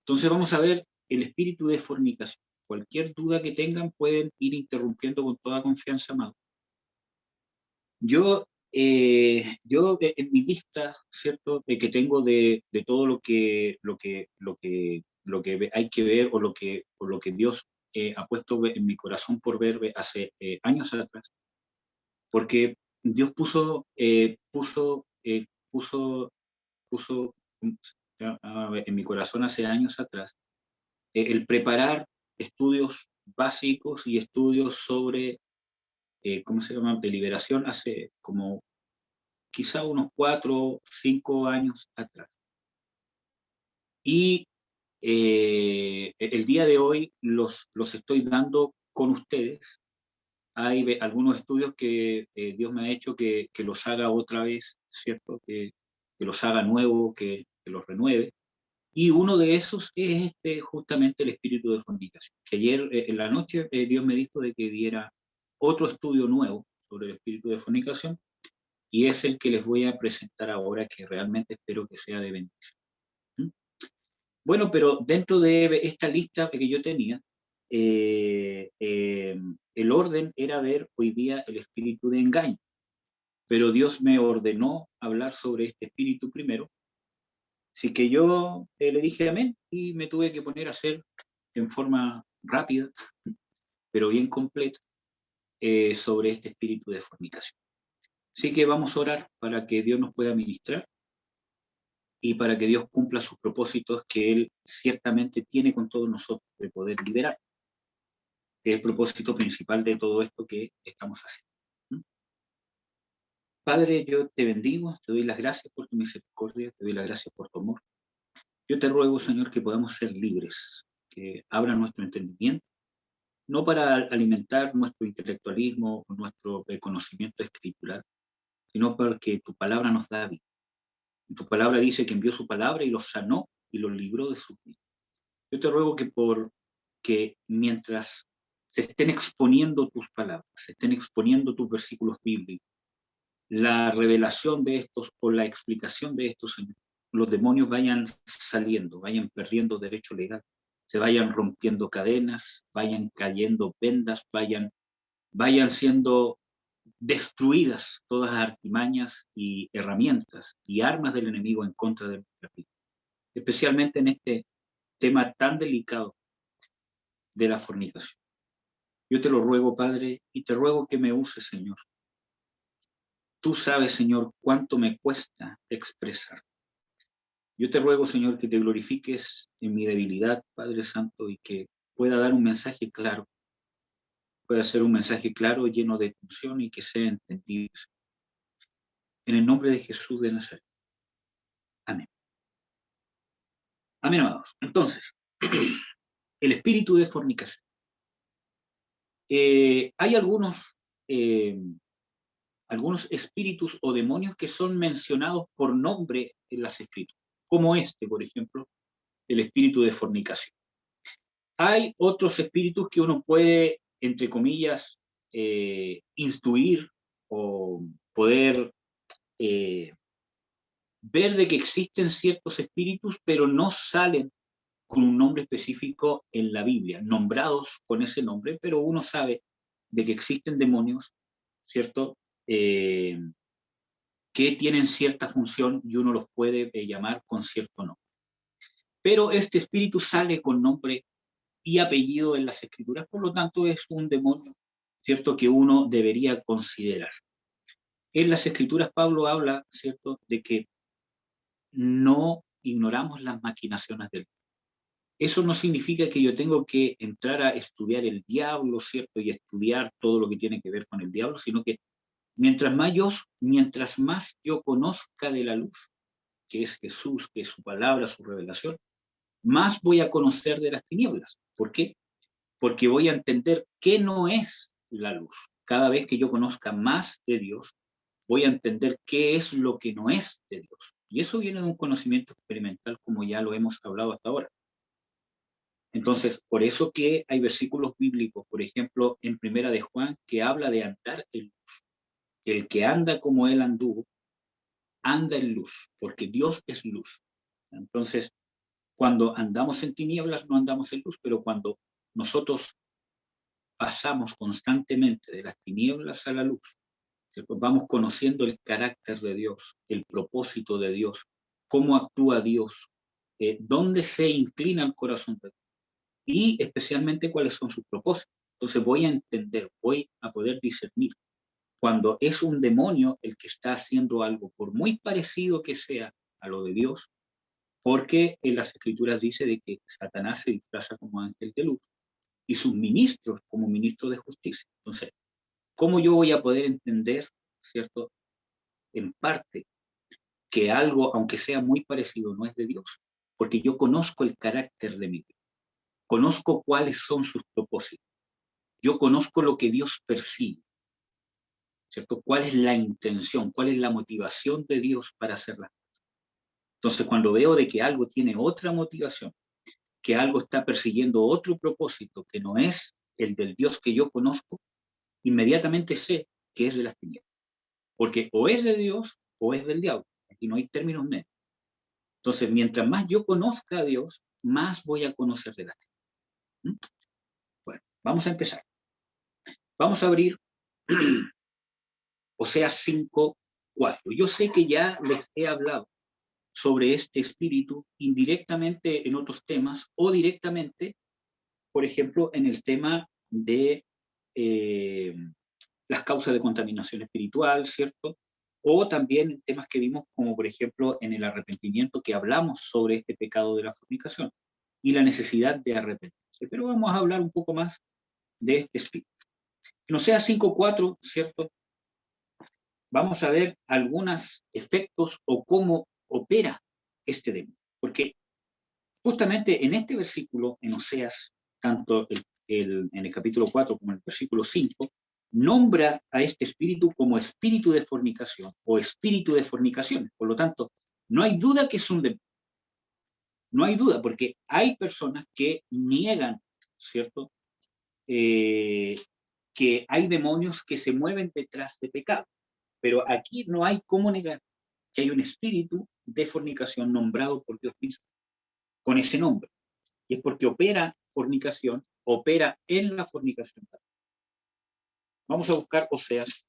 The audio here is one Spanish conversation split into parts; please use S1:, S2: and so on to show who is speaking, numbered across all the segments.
S1: Entonces vamos a ver el espíritu de fornicación. Cualquier duda que tengan pueden ir interrumpiendo con toda confianza, amado. Yo en mi lista, ¿cierto? De que tengo de todo lo que hay que ver o lo que Dios ha puesto en mi corazón por ver hace años atrás, porque Dios puso en mi corazón hace años atrás el preparar estudios básicos y estudios sobre, ¿cómo se llama?, de liberación hace como quizá unos 4 o 5 años atrás. Y el día de hoy los estoy dando con ustedes. Hay algunos estudios que Dios me ha hecho que los haga otra vez, ¿cierto? Que los haga nuevo, que los renueve. Y uno de esos es justamente el espíritu de fornicación. Que ayer en la noche Dios me dijo de que diera otro estudio nuevo sobre el espíritu de fornicación, y es el que les voy a presentar ahora, que realmente espero que sea de bendición. ¿Mm? Bueno, pero dentro de esta lista que yo tenía, eh, eh, el orden era ver hoy día el espíritu de engaño, pero Dios me ordenó hablar sobre este espíritu primero, así que yo le dije amén y me tuve que poner a hacer en forma rápida, pero bien completa, sobre este espíritu de fornicación. Así que vamos a orar para que Dios nos pueda ministrar y para que Dios cumpla sus propósitos que Él ciertamente tiene con todos nosotros de poder liberar, que es el propósito principal de todo esto que estamos haciendo. ¿Mm? Padre, yo te bendigo, te doy las gracias por tu misericordia, te doy las gracias por tu amor. Yo te ruego, Señor, que podamos ser libres, que abra nuestro entendimiento, no para alimentar nuestro intelectualismo o nuestro conocimiento escritural, sino porque tu palabra nos da vida. Y tu palabra dice que envió su palabra y los sanó y los libró de su vida. Yo te ruego que mientras se estén exponiendo tus palabras, se estén exponiendo tus versículos bíblicos, la revelación de estos o la explicación de estos, Señor, los demonios vayan saliendo, vayan perdiendo derecho legal, se vayan rompiendo cadenas, vayan cayendo vendas, vayan siendo destruidas todas las artimañas y herramientas y armas del enemigo en contra de nuestra vida, especialmente en este tema tan delicado de la fornicación. Yo te lo ruego, Padre, y te ruego que me uses, Señor. Tú sabes, Señor, cuánto me cuesta expresar. Yo te ruego, Señor, que te glorifiques en mi debilidad, Padre Santo, y que pueda dar un mensaje claro, pueda ser un mensaje claro, lleno de función y que sea entendido. En el nombre de Jesús de Nazaret. Amén. Amén, amados. Entonces, el espíritu de fornicación. Hay eh, algunos espíritus o demonios que son mencionados por nombre en las escrituras, como este, por ejemplo, el espíritu de fornicación. Hay otros espíritus que uno puede, entre comillas, instruir o poder eh, ver de que existen ciertos espíritus, pero no salen con un nombre específico en la Biblia, nombrados con ese nombre, pero uno sabe de que existen demonios, ¿cierto? Que tienen cierta función y uno los puede llamar con cierto nombre. Pero este espíritu sale con nombre y apellido en las escrituras, por lo tanto es un demonio, ¿cierto?, que uno debería considerar. En las escrituras Pablo habla, ¿cierto?, de que no ignoramos las maquinaciones del diablo. Eso no significa que yo tengo que entrar a estudiar el diablo, ¿cierto?, y estudiar todo lo que tiene que ver con el diablo, sino que mientras más yo conozca de la luz, que es Jesús, que es su palabra, su revelación, más voy a conocer de las tinieblas. ¿Por qué? Porque voy a entender qué no es la luz. Cada vez que yo conozca más de Dios, voy a entender qué es lo que no es de Dios. Y eso viene de un conocimiento experimental, como ya lo hemos hablado hasta ahora. Entonces, por eso que hay versículos bíblicos, por ejemplo, en Primera de Juan, que habla de andar en luz. El que anda como él anduvo, anda en luz, porque Dios es luz. Entonces, Cuando andamos en tinieblas no andamos en luz, pero cuando nosotros pasamos constantemente de las tinieblas a la luz, ¿cierto? Vamos conociendo el carácter de Dios, el propósito de Dios, cómo actúa Dios, dónde se inclina el corazón de Dios y especialmente cuáles son sus propósitos. Entonces voy a entender, voy a poder discernir cuando es un demonio el que está haciendo algo, por muy parecido que sea a lo de Dios, porque en las escrituras dice de que Satanás se disfraza como ángel de luz y sus ministros como ministros de justicia. Entonces, ¿cómo yo voy a poder entender, cierto, en parte, que algo, aunque sea muy parecido, no es de Dios? Porque yo conozco el carácter de mi Dios, conozco cuáles son sus propósitos, yo conozco lo que Dios persigue, ¿cierto? ¿Cuál es la intención, cuál es la motivación de Dios para hacerlas? Entonces, cuando veo de que algo tiene otra motivación, que algo está persiguiendo otro propósito que no es el del Dios que yo conozco, inmediatamente sé que es de las tinieblas. Porque o es de Dios o es del diablo. Aquí no hay términos medios. Entonces, mientras más yo conozca a Dios, más voy a conocer de las tinieblas. Bueno, vamos a empezar. Vamos a abrir Oseas 5:4. Yo sé que ya les he hablado sobre este espíritu indirectamente en otros temas o directamente, por ejemplo, en el tema de eh, las causas de contaminación espiritual, ¿cierto? O también en temas que vimos, como por ejemplo en el arrepentimiento, que hablamos sobre este pecado de la fornicación y la necesidad de arrepentirse. Pero vamos a hablar un poco más de este espíritu. Que no sea 5:4, ¿cierto? Vamos a ver algunos efectos o cómo opera este demonio. Porque justamente en este versículo, en Oseas, tanto en el capítulo 4 como en el versículo 5, nombra a este espíritu como espíritu de fornicación o espíritu de fornicación. Por lo tanto, no hay duda que es un demonio. No hay duda, porque hay personas que niegan, ¿cierto? Eh, que hay demonios que se mueven detrás de pecado. Pero aquí no hay cómo negar que hay un espíritu de fornicación nombrado por Dios mismo, con ese nombre. Y es porque opera fornicación, opera en la fornicación. Vamos a buscar Oseas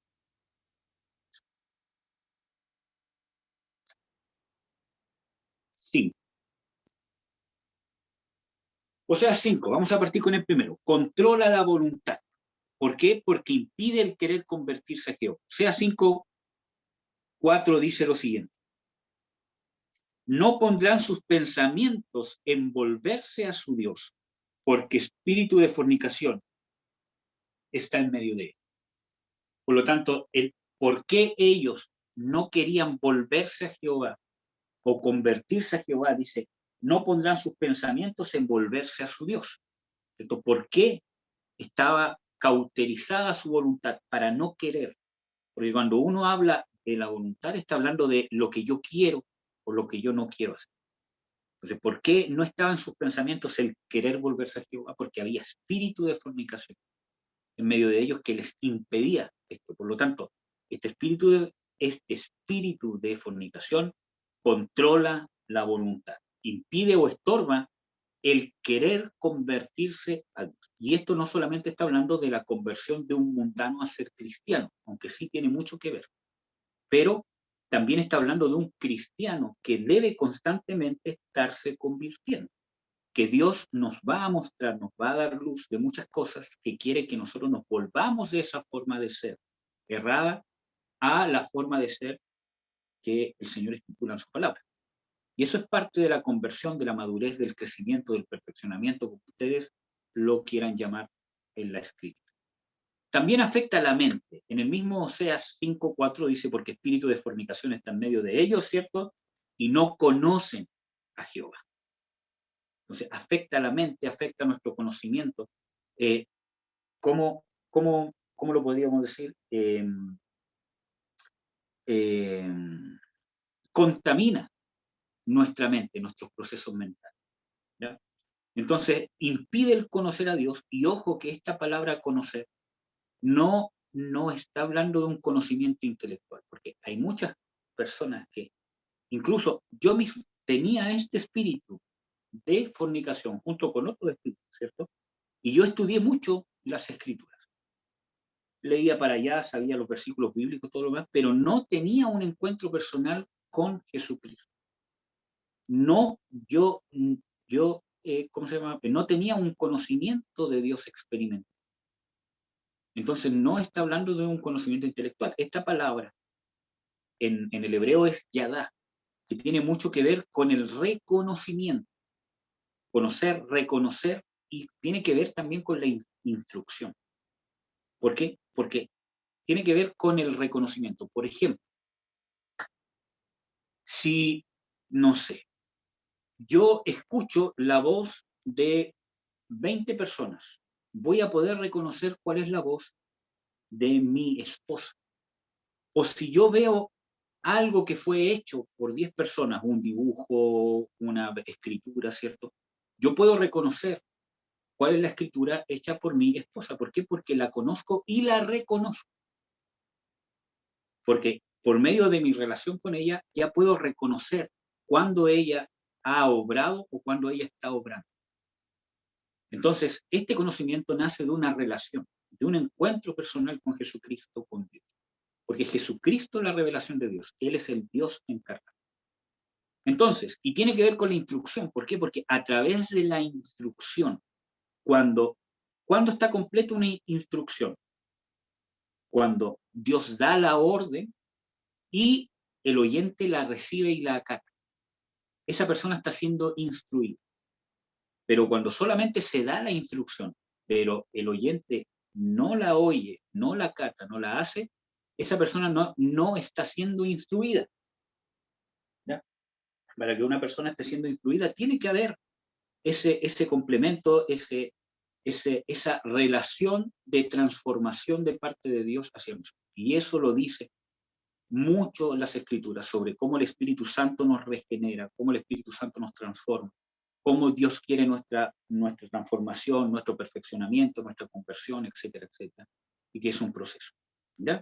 S1: 5. Oseas 5, vamos a partir con el primero. Controla la voluntad. ¿Por qué? Porque impide el querer convertirse a Jehová. Oseas 5:4 dice lo siguiente. No pondrán sus pensamientos en volverse a su Dios, porque espíritu de fornicación está en medio de ellos. Por lo tanto, el por qué ellos no querían volverse a Jehová o convertirse a Jehová, dice, no pondrán sus pensamientos en volverse a su Dios. ¿Cierto? ¿Por qué estaba cauterizada su voluntad para no querer? Porque cuando uno habla de la voluntad, está hablando de lo que yo quiero o lo que yo no quiero hacer. Entonces, ¿por qué no estaba en sus pensamientos el querer volverse a Jehová? Porque había espíritu de fornicación en medio de ellos que les impedía esto. Por lo tanto, este espíritu de fornicación controla la voluntad, impide o estorba el querer convertirse a Dios. Y esto no solamente está hablando de la conversión de un mundano a ser cristiano, aunque sí tiene mucho que ver, pero también está hablando de un cristiano que debe constantemente estarse convirtiendo, que Dios nos va a mostrar, nos va a dar luz de muchas cosas que quiere que nosotros nos volvamos de esa forma de ser errada a la forma de ser que el Señor estipula en su palabra. Y eso es parte de la conversión, de la madurez, del crecimiento, del perfeccionamiento, como ustedes lo quieran llamar en la escritura. También afecta a la mente. En el mismo Oseas 5:4 dice, porque espíritu de fornicación está en medio de ellos, ¿cierto? Y no conocen a Jehová. Entonces, afecta a la mente, afecta a nuestro conocimiento. Eh, ¿cómo, cómo lo podríamos decir? Eh, Contamina nuestra mente, nuestros procesos mentales. ¿Ya? Entonces, impide el conocer a Dios, y ojo que esta palabra conocer no está hablando de un conocimiento intelectual, porque hay muchas personas que, incluso yo mismo, tenía este espíritu de fornicación, junto con otros espíritus, ¿cierto? Y yo estudié mucho las escrituras. Leía para allá, sabía los versículos bíblicos, todo lo demás, pero no tenía un encuentro personal con Jesucristo. No, ¿cómo se llama? No tenía un conocimiento de Dios experimental. Entonces, no está hablando de un conocimiento intelectual. Esta palabra en el hebreo es yadá, que tiene mucho que ver con el reconocimiento. Conocer, reconocer, y tiene que ver también con la instrucción. ¿Por qué? Porque tiene que ver con el reconocimiento. Por ejemplo, si, no sé, yo escucho la voz de 20 personas, voy a poder reconocer cuál es la voz de mi esposa. O si yo veo algo que fue hecho por 10 personas, un dibujo, una escritura, ¿cierto? Yo puedo reconocer cuál es la escritura hecha por mi esposa. ¿Por qué? Porque la conozco y la reconozco. Porque por medio de mi relación con ella ya puedo reconocer cuando ella ha obrado o cuando ella está obrando. Entonces, este conocimiento nace de una relación, de un encuentro personal con Jesucristo, con Dios. Porque Jesucristo es la revelación de Dios. Él es el Dios encarnado. Entonces, y tiene que ver con la instrucción. ¿Por qué? Porque a través de la instrucción, cuando está completa una instrucción, cuando Dios da la orden y el oyente la recibe y la acata, esa persona está siendo instruida. Pero cuando solamente se da la instrucción, pero el oyente no la oye, no la acata, no la hace, esa persona no está siendo instruida. ¿Ya? Para que una persona esté siendo instruida, tiene que haber ese complemento, esa relación de transformación de parte de Dios hacia nosotros. Y eso lo dice mucho en las Escrituras, sobre cómo el Espíritu Santo nos regenera, cómo el Espíritu Santo nos transforma, cómo Dios quiere nuestra transformación, nuestro perfeccionamiento, nuestra conversión, etcétera, etcétera, y que es un proceso. ¿Ya?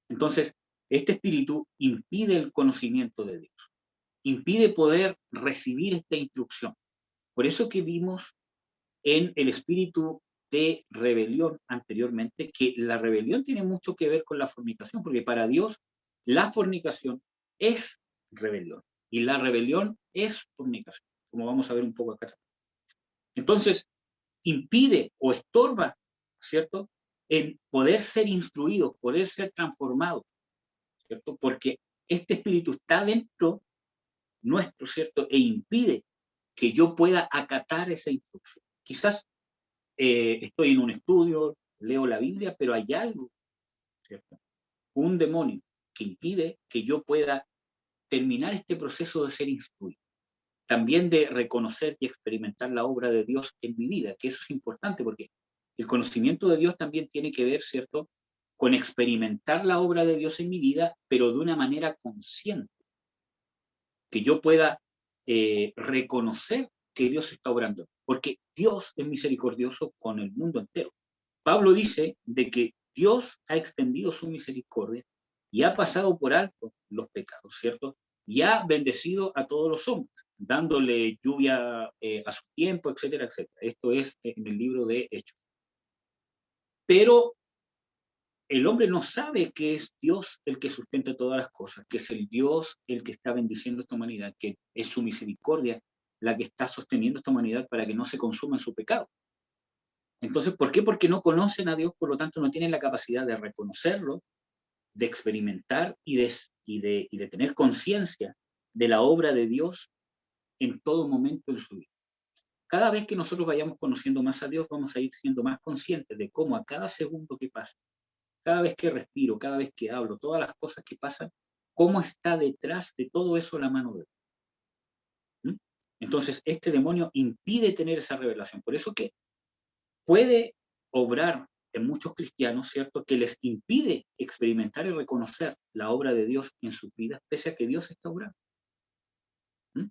S1: Entonces, este espíritu impide el conocimiento de Dios, impide poder recibir esta instrucción. Por eso que vimos en el espíritu de rebelión anteriormente, que la rebelión tiene mucho que ver con la fornicación, porque para Dios la fornicación es rebelión, y la rebelión es fornicación, como vamos a ver un poco acá. Entonces, impide o estorba, ¿cierto?, en poder ser instruido, poder ser transformado, ¿cierto? Porque este espíritu está dentro nuestro, ¿cierto? E impide que yo pueda acatar esa instrucción. Quizás estoy en un estudio, leo la Biblia, pero hay algo, ¿cierto? Un demonio que impide que yo pueda terminar este proceso de ser instruido. También de reconocer y experimentar la obra de Dios en mi vida, que eso es importante porque el conocimiento de Dios también tiene que ver, ¿cierto?, con experimentar la obra de Dios en mi vida, pero de una manera consciente, que yo pueda reconocer que Dios está obrando, porque Dios es misericordioso con el mundo entero. Pablo dice de que Dios ha extendido su misericordia y ha pasado por alto los pecados, ¿cierto? Y ha bendecido a todos los hombres, dándole lluvia a su tiempo, etcétera, etcétera. Esto es en el libro de Hechos. Pero el hombre no sabe que es Dios el que sustenta todas las cosas, que es el Dios el que está bendiciendo esta humanidad, que es su misericordia la que está sosteniendo esta humanidad para que no se consuma en su pecado. Entonces, ¿por qué? Porque no conocen a Dios, por lo tanto no tienen la capacidad de reconocerlo, de experimentar y de tener conciencia de la obra de Dios en todo momento en su vida. Cada vez que nosotros vayamos conociendo más a Dios, vamos a ir siendo más conscientes de cómo a cada segundo que pasa, cada vez que respiro, cada vez que hablo, todas las cosas que pasan, cómo está detrás de todo eso la mano de Dios. ¿Mm? Entonces, este demonio impide tener esa revelación. Por eso que puede obrar en muchos cristianos, ¿cierto?, que les impide experimentar y reconocer la obra de Dios en sus vidas, pese a que Dios está obrando. ¿Mm?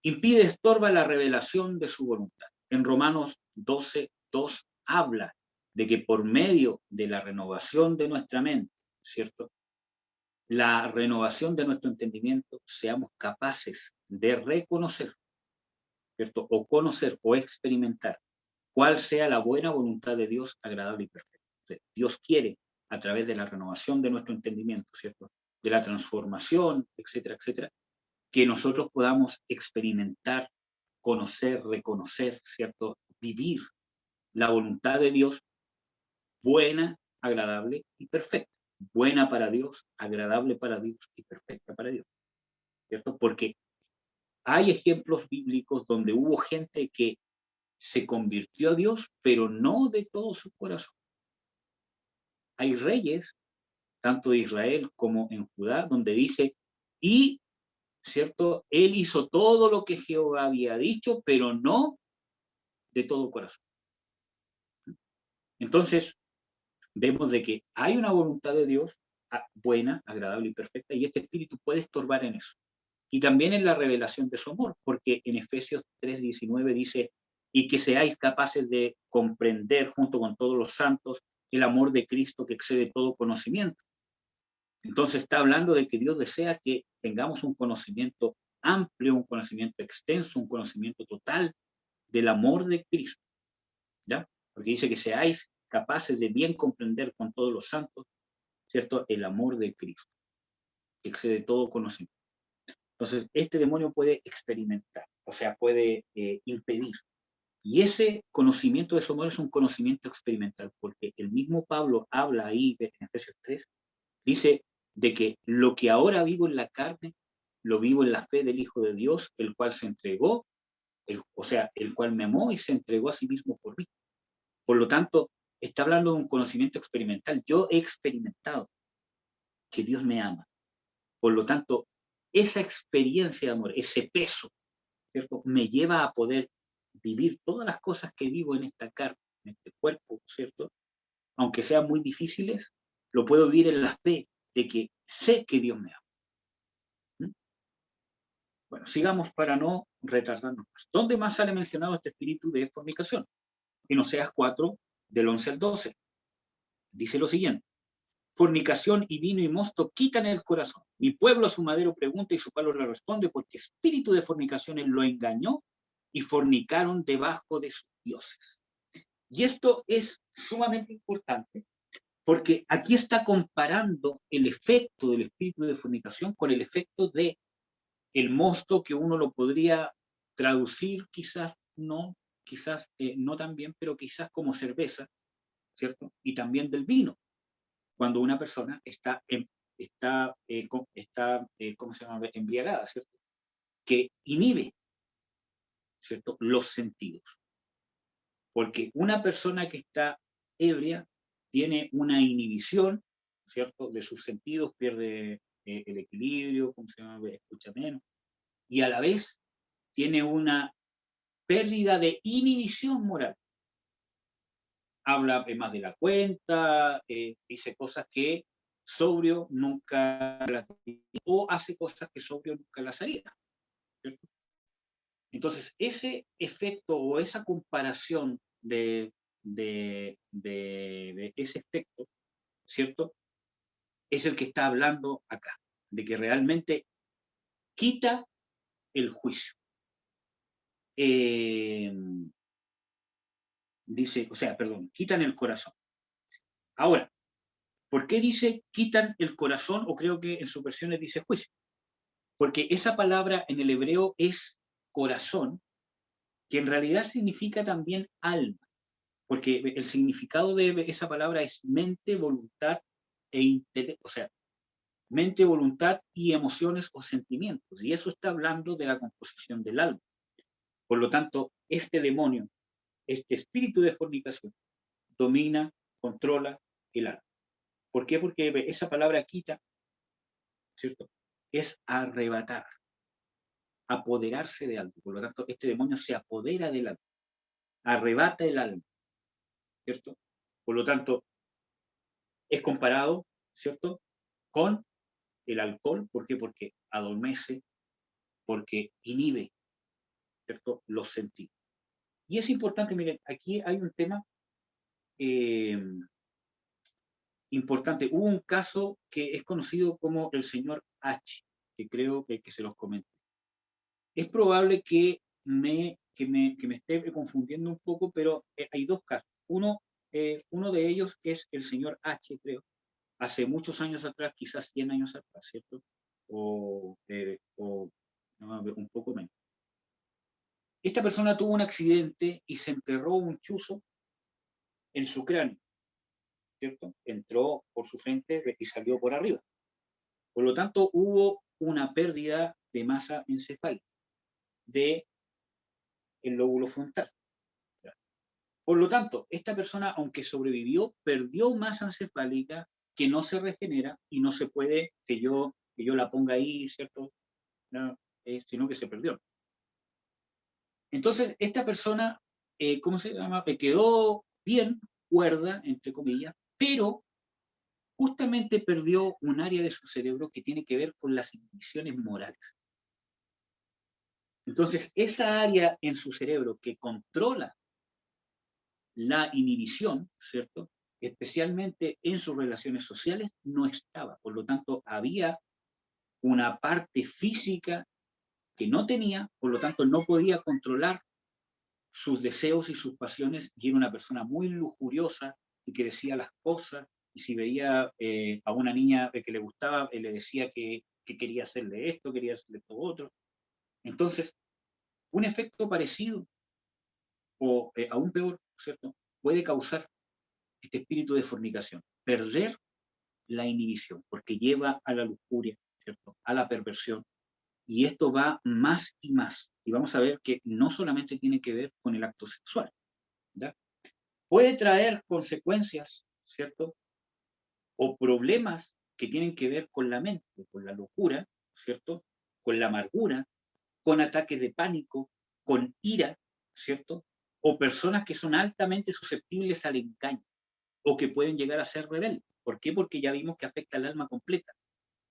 S1: Impide, estorba la revelación de su voluntad. En Romanos 12:2 habla de que por medio de la renovación de nuestra mente, ¿cierto?, la renovación de nuestro entendimiento, seamos capaces de reconocer ¿cierto? O conocer o experimentar cuál sea la buena voluntad de Dios, agradable y perfecta. Dios quiere, a través de la renovación de nuestro entendimiento, ¿cierto? De la transformación, etcétera, etcétera, que nosotros podamos experimentar, conocer, reconocer, ¿cierto? Vivir la voluntad de Dios buena, agradable y perfecta. Buena para Dios, agradable para Dios y perfecta para Dios, ¿cierto? Porque hay ejemplos bíblicos donde hubo gente que se convirtió a Dios, pero no de todo su corazón. Hay reyes, tanto de Israel como en Judá, donde dice, y, ¿cierto? Él hizo todo lo que Jehová había dicho, pero no de todo corazón. Entonces, vemos de que hay una voluntad de Dios buena, agradable y perfecta, y este espíritu puede estorbar en eso. Y también en la revelación de su amor, porque en Efesios 3:19 dice, y que seáis capaces de comprender junto con todos los santos el amor de Cristo que excede todo conocimiento. Entonces está hablando de que Dios desea que tengamos un conocimiento amplio, un conocimiento extenso, un conocimiento total del amor de Cristo, ¿ya? Porque dice que seáis capaces de bien comprender con todos los santos, ¿cierto? El amor de Cristo, que excede todo conocimiento. Entonces, este demonio puede experimentar, o sea, puede impedir. Y ese conocimiento de su amor es un conocimiento experimental, porque el mismo Pablo habla ahí en Efesios 3, dice de que lo que ahora vivo en la carne, lo vivo en la fe del Hijo de Dios, el cual se entregó, o sea, el cual me amó y se entregó a sí mismo por mí. Por lo tanto, está hablando de un conocimiento experimental. Yo he experimentado que Dios me ama. Por lo tanto, esa experiencia de amor, ese peso, ¿cierto? Me lleva a poder vivir todas las cosas que vivo en esta carne, en este cuerpo, ¿cierto? Aunque sean muy difíciles, lo puedo vivir en la fe de que sé que Dios me ama. ¿Mm? Bueno, sigamos para no retardarnos más. ¿Dónde más sale mencionado este espíritu de fornicación? En Oseas 4, del 11 al 12. Dice lo siguiente. Fornicación y vino y mosto quitan el corazón. Mi pueblo a su madero pregunta y su palo le responde, porque espíritu de fornicaciones lo engañó y fornicaron debajo de sus dioses. Y esto es sumamente importante, porque aquí está comparando el efecto del espíritu de fornicación con el efecto de el mosto, que uno lo podría traducir quizás no tan bien, pero quizás como cerveza, ¿cierto? Y también del vino, cuando una persona ¿cómo se llama? Embriagada, ¿cierto? Que inhibe, ¿cierto? Los sentidos. Porque una persona que está ebria tiene una inhibición, ¿cierto? De sus sentidos, pierde el equilibrio, ¿cómo se llama? Escucha menos. Y a la vez tiene una pérdida de inhibición moral. Habla más de la cuenta, dice cosas que sobrio nunca las diría, o hace cosas que sobrio nunca las haría, ¿cierto? Entonces, ese efecto o esa comparación de ese efecto, ¿cierto? Es el que está hablando acá, de que realmente quita el juicio. Eh, Dice, o sea, perdón, quitan el corazón. Ahora, ¿por qué dice quitan el corazón? O creo que en sus versiones dice juicio. Porque esa palabra en el hebreo es corazón, que en realidad significa también alma. Porque el significado de esa palabra es mente, voluntad e intelecto, o sea, mente, voluntad y emociones o sentimientos. Y eso está hablando de la composición del alma. Por lo tanto, este demonio, este espíritu de fornicación, domina, controla el alma. ¿Por qué? Porque esa palabra quita, ¿cierto? Es arrebatar, apoderarse de algo. Por lo tanto, este demonio se apodera del alma, arrebata el alma, ¿cierto? Por lo tanto, es comparado, ¿cierto? Con el alcohol. ¿Por qué? Porque adormece, porque inhibe, ¿cierto? Los sentidos. Y es importante, miren, aquí hay un tema eh, importante. Hubo un caso que es conocido como el señor H, que creo que se los comenté. Es probable que que me esté confundiendo un poco, pero hay dos casos. Uno de ellos es el señor H, creo, hace muchos años atrás, quizás 100 años atrás, ¿cierto? O no, un poco menos. Esta persona tuvo un accidente y se enterró un chuzo en su cráneo, ¿cierto? Entró por su frente y salió por arriba. Por lo tanto, hubo una pérdida de masa encefálica del lóbulo frontal. Por lo tanto, esta persona, aunque sobrevivió, perdió masa encefálica que no se regenera y no se puede que yo la ponga ahí, ¿cierto? No, sino que se perdió. Entonces, esta persona, ¿cómo se llama? Quedó bien, cuerda, entre comillas, pero justamente perdió un área de su cerebro que tiene que ver con las inhibiciones morales. Entonces, esa área en su cerebro que controla la inhibición, ¿cierto? Especialmente en sus relaciones sociales, no estaba. Por lo tanto, había una parte física que no tenía, por lo tanto, no podía controlar sus deseos y sus pasiones, y era una persona muy lujuriosa y que decía las cosas, y si veía a una niña que le gustaba, le decía que quería hacerle esto, quería hacerle esto otro. Entonces, un efecto parecido, o aún peor, ¿cierto? Puede causar este espíritu de fornicación, perder la inhibición, porque lleva a la lujuria, ¿cierto? A la perversión, y esto va más y más. Y vamos a ver que no solamente tiene que ver con el acto sexual, ¿verdad? Puede traer consecuencias, ¿cierto? O problemas que tienen que ver con la mente, con la locura, ¿cierto? Con la amargura, con ataques de pánico, con ira, ¿cierto? O personas que son altamente susceptibles al engaño o que pueden llegar a ser rebeldes. ¿Por qué? Porque ya vimos que afecta al alma completa.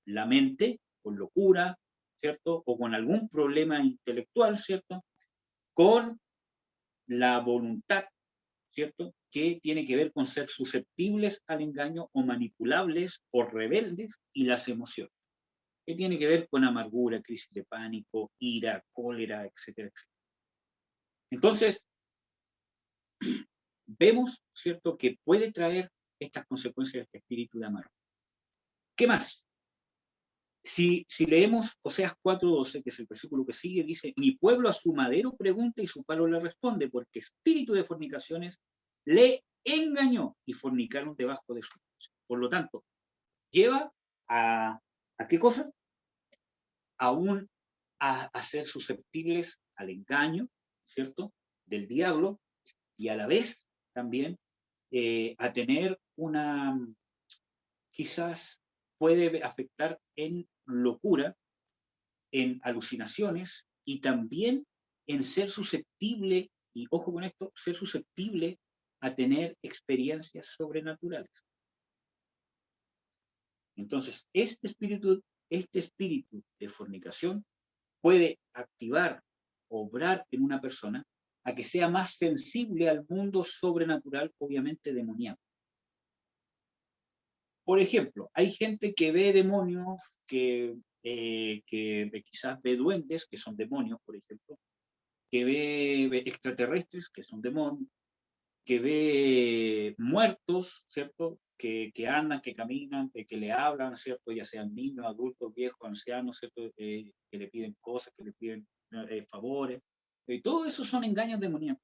S1: La mente, con locura, ¿cierto? O con algún problema intelectual, ¿cierto? Con la voluntad, ¿cierto? Que tiene que ver con ser susceptibles al engaño o manipulables o rebeldes, y las emociones, que tiene que ver con amargura, crisis de pánico, ira, cólera, etcétera, etcétera. Entonces, vemos, ¿cierto?, que puede traer estas consecuencias de espíritu de amargura. ¿Qué más? Si leemos Oseas 4:12, que es el versículo que sigue, dice: mi pueblo a su madero pregunta y su palo le responde, porque espíritu de fornicaciones le engañó y fornicaron debajo de su techo. Por lo tanto, lleva ¿a qué cosa? Aún a ser susceptibles al engaño, ¿cierto?, del diablo, y a la vez también a tener quizás puede afectar en locura, en alucinaciones y también en ser susceptible, y ojo con esto, ser susceptible a tener experiencias sobrenaturales. Entonces, este espíritu de fornicación puede activar, obrar en una persona a que sea más sensible al mundo sobrenatural, obviamente demoníaco. Por ejemplo, hay gente que ve demonios, que quizás ve duendes, que son demonios, por ejemplo, que ve extraterrestres, que son demonios, que ve muertos, ¿cierto? Que andan, que caminan, que le hablan, ¿cierto? Ya sean niños, adultos, viejos, ancianos, ¿cierto? Que le piden cosas, que le piden favores. Todo eso son engaños demoníacos.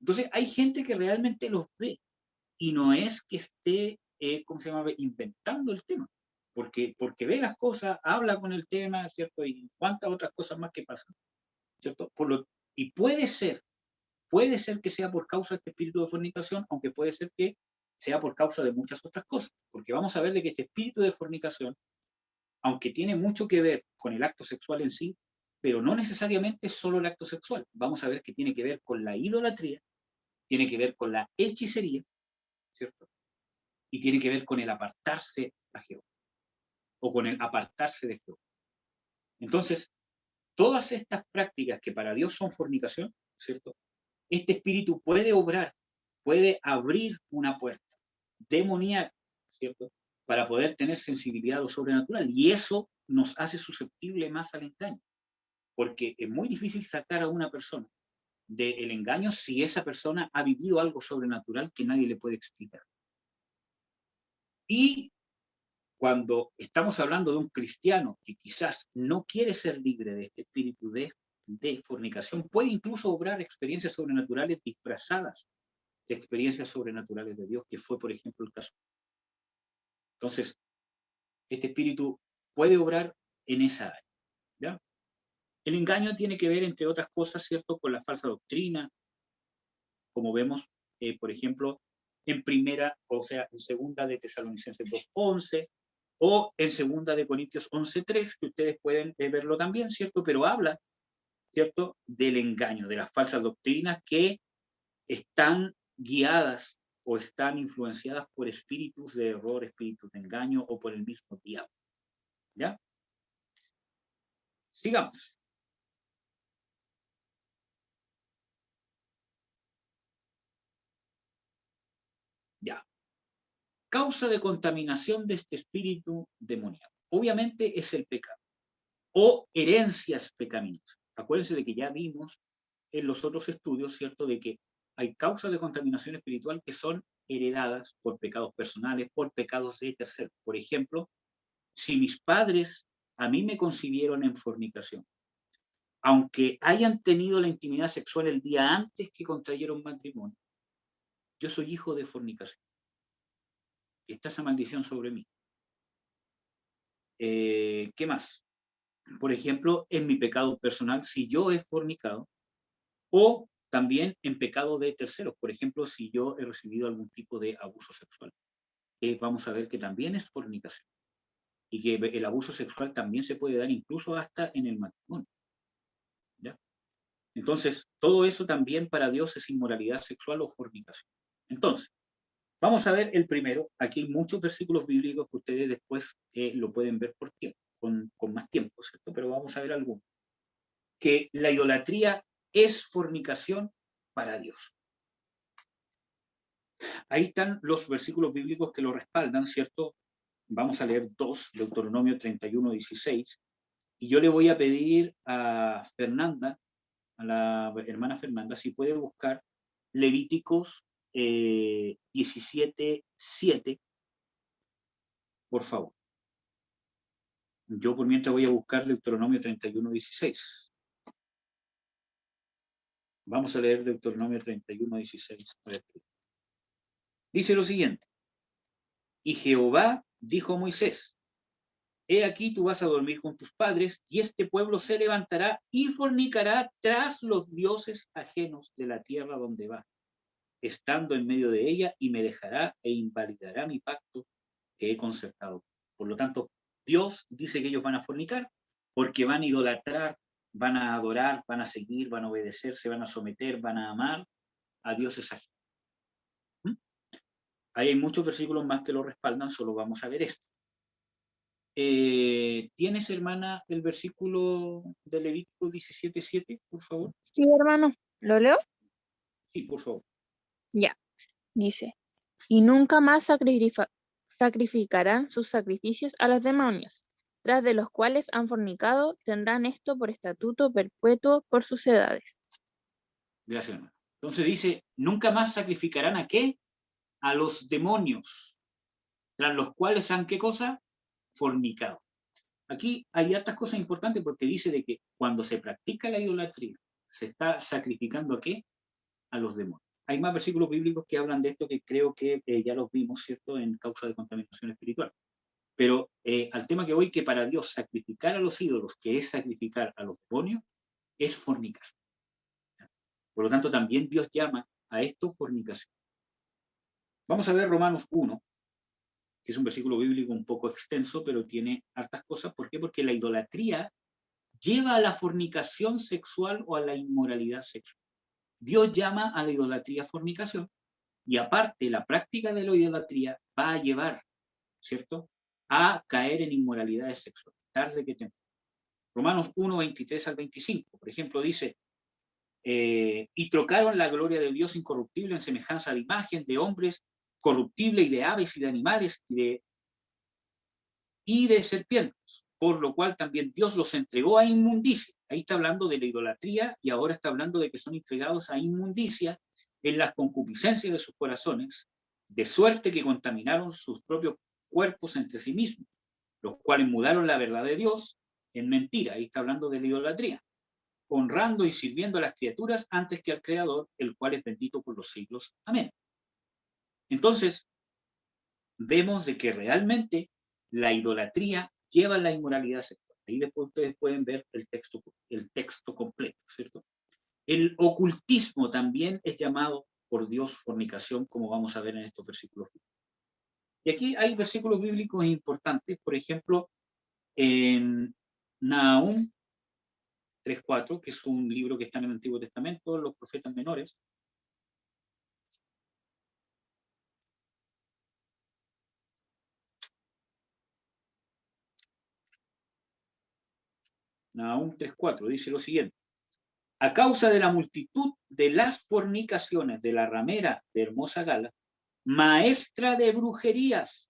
S1: Entonces, hay gente que realmente los ve y no es que esté, ¿cómo se llama?, inventando el tema, porque ve las cosas, habla con el tema, ¿cierto? Y cuántas otras cosas más que pasan, ¿cierto? Y puede ser que sea por causa de este espíritu de fornicación, aunque puede ser que sea por causa de muchas otras cosas, porque vamos a ver de que este espíritu de fornicación, aunque tiene mucho que ver con el acto sexual en sí, pero no necesariamente solo el acto sexual. Vamos a ver que tiene que ver con la idolatría, tiene que ver con la hechicería, ¿cierto? Y tiene que ver con el apartarse a Jehová, o con el apartarse de Jehová. Entonces, todas estas prácticas que para Dios son fornicación, ¿cierto? Este espíritu puede obrar, puede abrir una puerta demoníaca, ¿cierto? Para poder tener sensibilidad a lo sobrenatural. Y eso nos hace susceptible más al engaño, porque es muy difícil sacar a una persona del engaño si esa persona ha vivido algo sobrenatural que nadie le puede explicar. Y cuando estamos hablando de un cristiano que quizás no quiere ser libre de este espíritu de fornicación, puede incluso obrar experiencias sobrenaturales disfrazadas de experiencias sobrenaturales de Dios, que fue, por ejemplo, el caso. Entonces, este espíritu puede obrar en esa área, ¿ya? El engaño tiene que ver, entre otras cosas, ¿cierto?, con la falsa doctrina, como vemos, por ejemplo, en segunda de Tesalonicenses 2:11, o en segunda de Corintios 11:3, que ustedes pueden verlo también, ¿cierto? Pero habla, ¿cierto?, del engaño, de las falsas doctrinas que están guiadas o están influenciadas por espíritus de error, espíritus de engaño o por el mismo diablo, ¿ya? Sigamos. Ya. Causa de contaminación de este espíritu demoníaco. Obviamente es el pecado o herencias pecaminosas. Acuérdense de que ya vimos en los otros estudios, ¿cierto?, de que hay causas de contaminación espiritual que son heredadas por pecados personales, por pecados de terceros. Por ejemplo, si mis padres a mí me concibieron en fornicación, aunque hayan tenido la intimidad sexual el día antes que contrayeron matrimonio, yo soy hijo de fornicación. Está esa maldición sobre mí. ¿Qué más? Por ejemplo, en mi pecado personal, si yo he fornicado, o también en pecado de terceros. Por ejemplo, si yo he recibido algún tipo de abuso sexual, vamos a ver que también es fornicación. Y que el abuso sexual también se puede dar incluso hasta en el matrimonio, ¿ya? Entonces, todo eso también para Dios es inmoralidad sexual o fornicación. Entonces, vamos a ver el primero. Aquí hay muchos versículos bíblicos que ustedes después lo pueden ver por tiempo, con más tiempo, ¿cierto? Pero vamos a ver algunos. Que la idolatría es fornicación para Dios. Ahí están los versículos bíblicos que lo respaldan, ¿cierto? Vamos a leer dos, Deuteronomio 31:16. Y yo le voy a pedir a Fernanda, a la hermana Fernanda, si puede buscar Levíticos 17:7, por favor. Yo por mientras voy a buscar Deuteronomio 31:16. Vamos a leer Deuteronomio 31:16. Dice lo siguiente: y Jehová dijo a Moisés: he aquí tú vas a dormir con tus padres, y este pueblo se levantará y fornicará tras los dioses ajenos de la tierra donde va, estando en medio de ella, y me dejará e invalidará mi pacto que he concertado. Por lo tanto, Dios dice que ellos van a fornicar porque van a idolatrar, van a adorar, van a seguir, van a obedecer, se van a someter, van a amar a dioses ajenos. Ahí hay muchos versículos más que lo respaldan, solo vamos a ver esto. ¿Tienes, hermana, el versículo de Levítico 17:7, por favor?
S2: Sí, hermano, ¿lo leo?
S1: Sí, por favor.
S2: Ya, dice, y nunca más sacrificarán sus sacrificios a los demonios, tras de los cuales han fornicado, tendrán esto por estatuto perpetuo por sus edades.
S1: Gracias, hermano. Entonces dice, nunca más sacrificarán ¿a qué? A los demonios, tras los cuales han, ¿qué cosa? Fornicado. Aquí hay hartas cosas importantes porque dice de que cuando se practica la idolatría, se está sacrificando ¿a qué? A los demonios. Hay más versículos bíblicos que hablan de esto que creo que ya los vimos, ¿cierto?, en causa de contaminación espiritual. Pero al tema que voy, que para Dios sacrificar a los ídolos, que es sacrificar a los demonios, es fornicar. Por lo tanto, también Dios llama a esto fornicación. Vamos a ver Romanos 1, que es un versículo bíblico un poco extenso, pero tiene hartas cosas. ¿Por qué? Porque la idolatría lleva a la fornicación sexual o a la inmoralidad sexual. Dios llama a la idolatría fornicación, y aparte la práctica de la idolatría va a llevar, ¿cierto?, a caer en inmoralidades sexuales, tarde que temprano. Romanos 1, 23 al 25, por ejemplo, dice, y trocaron la gloria de Dios incorruptible en semejanza de imagen de hombres, corruptible, y de aves y de animales y de serpientes, por lo cual también Dios los entregó a inmundicia, Ahí está hablando de la idolatría y ahora está hablando de que son entregados a inmundicia en las concupiscencias de sus corazones, de suerte que contaminaron sus propios cuerpos entre sí mismos, los cuales mudaron la verdad de Dios en mentira. Ahí está hablando de la idolatría, honrando y sirviendo a las criaturas antes que al Creador, el cual es bendito por los siglos. Amén. Entonces, vemos de que realmente la idolatría lleva a la inmoralidad sexual. Ahí después ustedes pueden ver el texto completo, ¿cierto? El ocultismo también es llamado por Dios fornicación, como vamos a ver en estos versículos. Y aquí hay versículos bíblicos importantes, por ejemplo, en Nahum 3:4, que es un libro que está en el Antiguo Testamento, los profetas menores. Nahum 3:4 dice lo siguiente: a causa de la multitud de las fornicaciones de la ramera de hermosa gala, maestra de brujerías,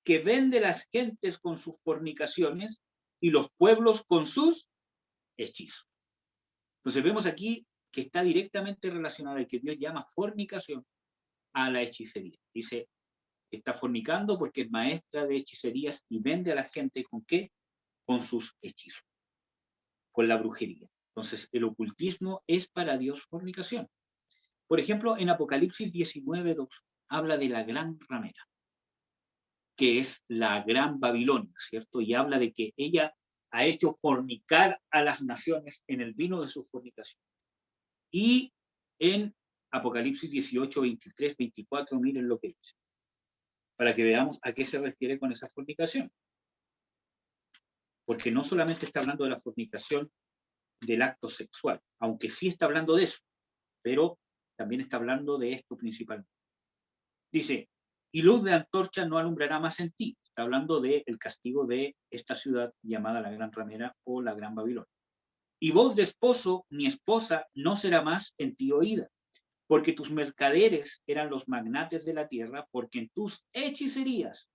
S1: que vende las gentes con sus fornicaciones y los pueblos con sus hechizos. Entonces vemos aquí que está directamente relacionada y que Dios llama fornicación a la hechicería. Dice, está fornicando porque es maestra de hechicerías y vende a la gente ¿con qué? Con sus hechizos, con la brujería. Entonces el ocultismo es para Dios fornicación. Por ejemplo, en Apocalipsis 19:2 habla de la gran ramera, que es la gran Babilonia, ¿cierto? Y habla de que ella ha hecho fornicar a las naciones en el vino de su fornicación. Y en Apocalipsis 18, 23, 24, miren lo que dice, para que veamos a qué se refiere con esa fornicación. Porque no solamente está hablando de la fornicación del acto sexual, aunque sí está hablando de eso, pero también está hablando de esto principalmente. Dice, y luz de antorcha no alumbrará más en ti. Está hablando del castigo de esta ciudad llamada la Gran Ramera o la Gran Babilonia. Y voz de esposo ni esposa no será más en ti oída, porque tus mercaderes eran los magnates de la tierra, porque en tus hechicerías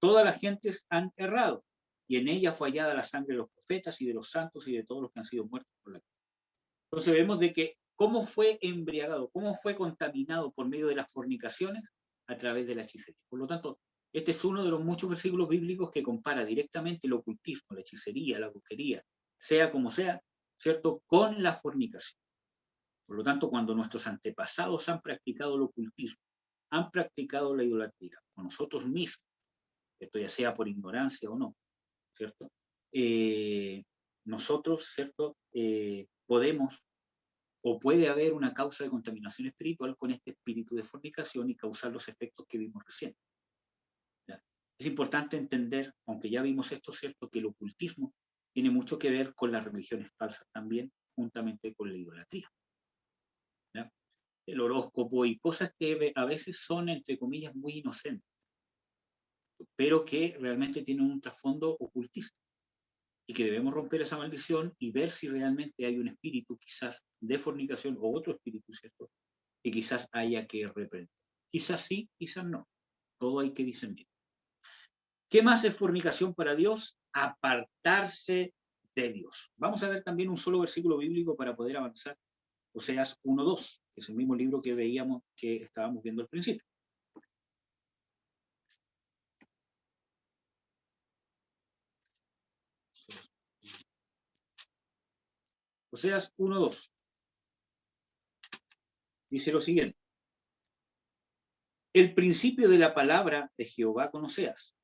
S1: todas las gentes han errado, y en ella fue hallada la sangre de los profetas y de los santos y de todos los que han sido muertos por la tierra. Entonces vemos de que cómo fue embriagado, cómo fue contaminado por medio de las fornicaciones a través de la hechicería. Por lo tanto, este es uno de los muchos versículos bíblicos que compara directamente el ocultismo, la hechicería, la brujería, sea como sea, ¿cierto?, con la fornicación. Por lo tanto, cuando nuestros antepasados han practicado el ocultismo, han practicado la idolatría, o nosotros mismos, ¿cierto?, ya sea por ignorancia o no, ¿cierto? Nosotros, ¿cierto?, podemos o puede haber una causa de contaminación espiritual con este espíritu de fornicación y causar los efectos que vimos recién. ¿Ya? Es importante entender, aunque ya vimos esto, ¿cierto?, que el ocultismo tiene mucho que ver con las religiones falsas también, juntamente con la idolatría. ¿Ya? El horóscopo y cosas que a veces son, entre comillas, muy inocentes, pero que realmente tienen un trasfondo ocultista y que debemos romper esa maldición y ver si realmente hay un espíritu quizás de fornicación o otro espíritu, ¿cierto?, que quizás haya que reprender. Quizás sí, quizás no. Todo hay que discernir. ¿Qué más es fornicación para Dios? Apartarse de Dios. Vamos a ver también un solo versículo bíblico para poder avanzar. Oseas 1:2, que es el mismo libro que veíamos, que estábamos viendo al principio. Oseas 1:2. Dice lo siguiente. El principio de la palabra de Jehová con Oseas.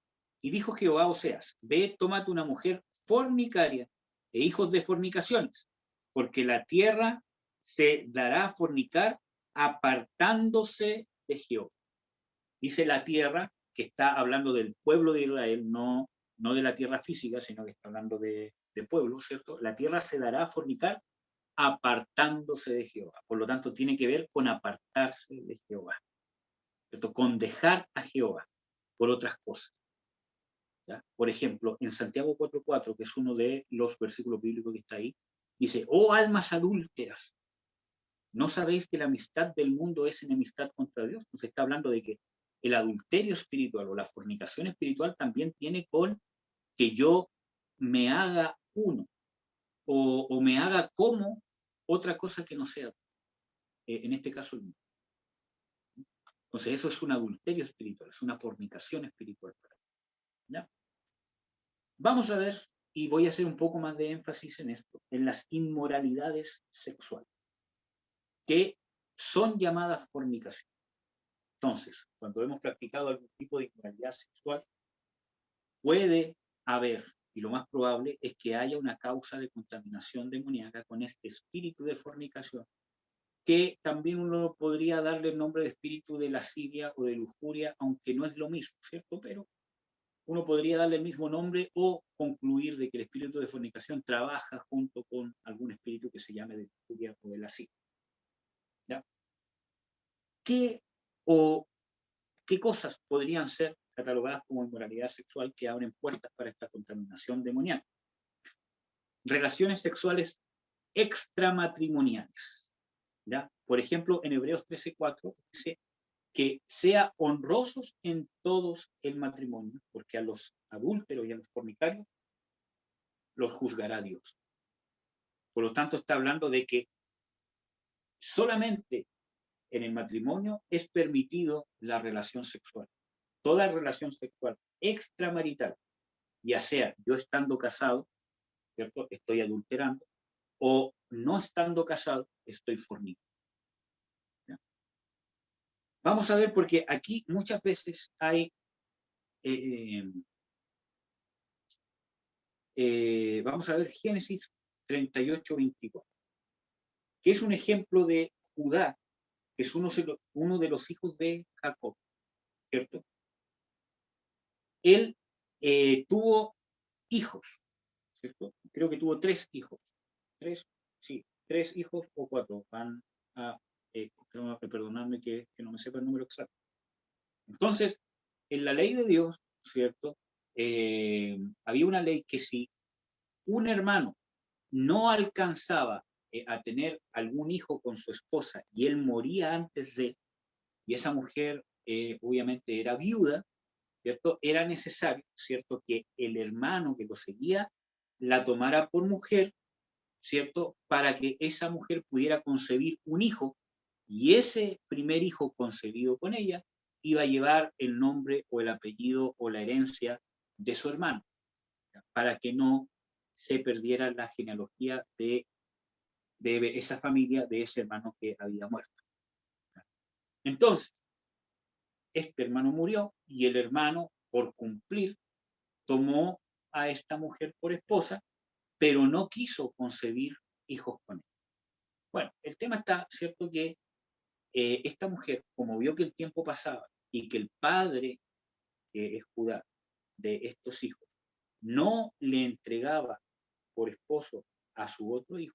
S1: Y dijo Jehová a Oseas, ve, tómate una mujer fornicaria e hijos de fornicaciones, porque la tierra se dará a fornicar apartándose de Jehová. Dice la tierra, que está hablando del pueblo de Israel, no de la tierra física, sino que está hablando de pueblo, ¿cierto? La tierra se dará a fornicar apartándose de Jehová. Por lo tanto, tiene que ver con apartarse de Jehová, ¿cierto?, con dejar a Jehová por otras cosas. ¿Ya? Por ejemplo, en Santiago 4:4, que es uno de los versículos bíblicos que está ahí, dice, oh almas adúlteras, ¿no sabéis que la amistad del mundo es enemistad contra Dios? Entonces está hablando de que el adulterio espiritual o la fornicación espiritual también tiene con que yo me haga uno, o me haga como otra cosa que no sea, en este caso el mundo. Entonces eso es un adulterio espiritual, es una fornicación espiritual. ¿Ya? Vamos a ver, y voy a hacer un poco más de énfasis en esto, en las inmoralidades sexuales, que son llamadas fornicación. Entonces, cuando hemos practicado algún tipo de inmoralidad sexual, puede haber, y lo más probable es que haya una causa de contaminación demoníaca con este espíritu de fornicación, que también uno podría darle el nombre de espíritu de lascivia o de lujuria, aunque no es lo mismo, ¿cierto? Pero uno podría darle el mismo nombre o concluir de que el espíritu de fornicación trabaja junto con algún espíritu que se llame de lujuria o de lascivia. ¿Ya? ¿Qué, o, ¿Qué cosas podrían ser catalogadas como inmoralidad sexual que abren puertas para esta contaminación demoníaca? Relaciones sexuales extramatrimoniales. ¿Ya? Por ejemplo, en Hebreos 13:4 dice que sea honrosos en todos el matrimonio, porque a los adúlteros y a los fornicarios los juzgará Dios. Por lo tanto, está hablando de que solamente en el matrimonio es permitido la relación sexual. Toda relación sexual extramarital, ya sea yo estando casado, ¿cierto? Estoy adulterando, o no estando casado, estoy fornicando. Vamos a ver, porque aquí muchas veces hay, vamos a ver Génesis 38:24, que es un ejemplo de Judá, que es uno de los hijos de Jacob, ¿cierto? Él tuvo hijos, ¿cierto? Creo que tuvo 3 hijos. Sí, 3 hijos o 4. Van a, perdonadme que no me sepa el número exacto. Entonces, en la ley de Dios, ¿cierto? Había una ley que si un hermano no alcanzaba a tener algún hijo con su esposa y él moría antes de, y esa mujer obviamente era viuda, ¿cierto? Era necesario, ¿cierto? Que el hermano que lo seguía la tomara por mujer, ¿cierto? Para que esa mujer pudiera concebir un hijo y ese primer hijo concebido con ella iba a llevar el nombre o el apellido o la herencia de su hermano, para que no se perdiera la genealogía de esa familia, de ese hermano que había muerto. Entonces, este hermano murió y el hermano, por cumplir, tomó a esta mujer por esposa, pero no quiso concebir hijos con él. Bueno, el tema está, ¿cierto? Que esta mujer, como vio que el tiempo pasaba y que el padre, que es Judá, de estos hijos, no le entregaba por esposo a su otro hijo,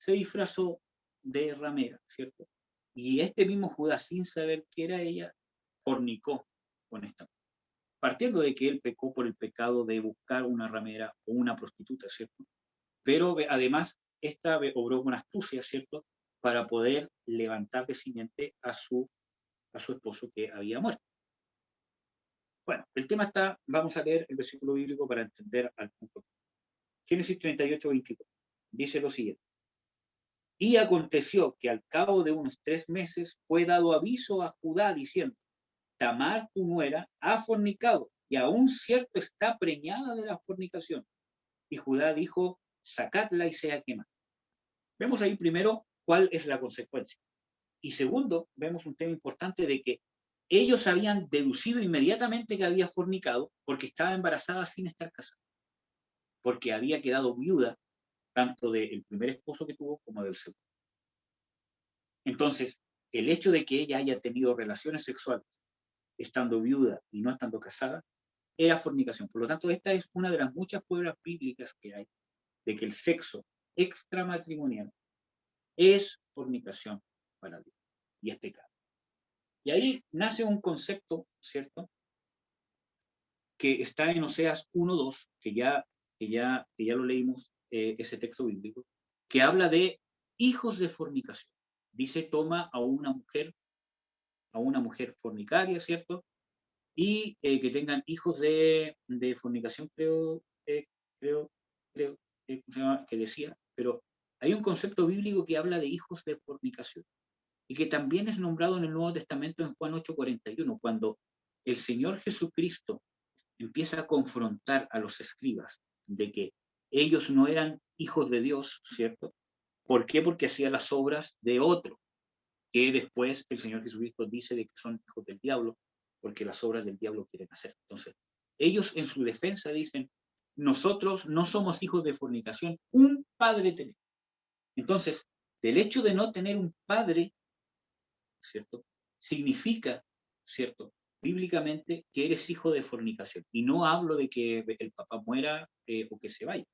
S1: se disfrazó de ramera, ¿cierto? Y este mismo Judá, sin saber que era ella, fornicó con esta mujer, partiendo de que él pecó por el pecado de buscar una ramera o una prostituta, ¿cierto? Pero además, esta obró con astucia, ¿cierto? Para poder levantar de simiente a su esposo que había muerto. Bueno, el tema está, vamos a leer el versículo bíblico para entender al punto. Génesis 38:22 dice lo siguiente: y aconteció que al cabo de unos 3 meses fue dado aviso a Judá diciendo: Tamar, tu nuera, ha fornicado, y aún cierto está preñada de la fornicación. Y Judá dijo: sacadla y sea quemada. Vemos ahí primero cuál es la consecuencia. Y segundo, vemos un tema importante de que ellos habían deducido inmediatamente que había fornicado porque estaba embarazada sin estar casada, porque había quedado viuda tanto del primer esposo que tuvo como del segundo. Entonces, el hecho de que ella haya tenido relaciones sexuales estando viuda y no estando casada era fornicación. Por lo tanto, esta es una de las muchas pruebas bíblicas que hay de que el sexo extramatrimonial es fornicación para Dios y es pecado. Y ahí nace un concepto, ¿cierto?, que está en Oseas 1:2, que ya lo leímos, ese texto bíblico, que habla de hijos de fornicación. Dice: toma a una mujer fornicaria, ¿cierto? Y que tengan hijos de fornicación, creo, que decía, pero hay un concepto bíblico que habla de hijos de fornicación y que también es nombrado en el Nuevo Testamento en Juan 8:41, cuando el Señor Jesucristo empieza a confrontar a los escribas de que ellos no eran hijos de Dios, ¿cierto? ¿Por qué? Porque hacían las obras de otro, que después el Señor Jesucristo dice de que son hijos del diablo, porque las obras del diablo quieren hacer. Entonces, ellos en su defensa dicen, nosotros no somos hijos de fornicación, un padre tenemos. Entonces, del hecho de no tener un padre, ¿cierto? Significa, ¿cierto? Bíblicamente que eres hijo de fornicación. Y no hablo de que el papá muera o que se vaya,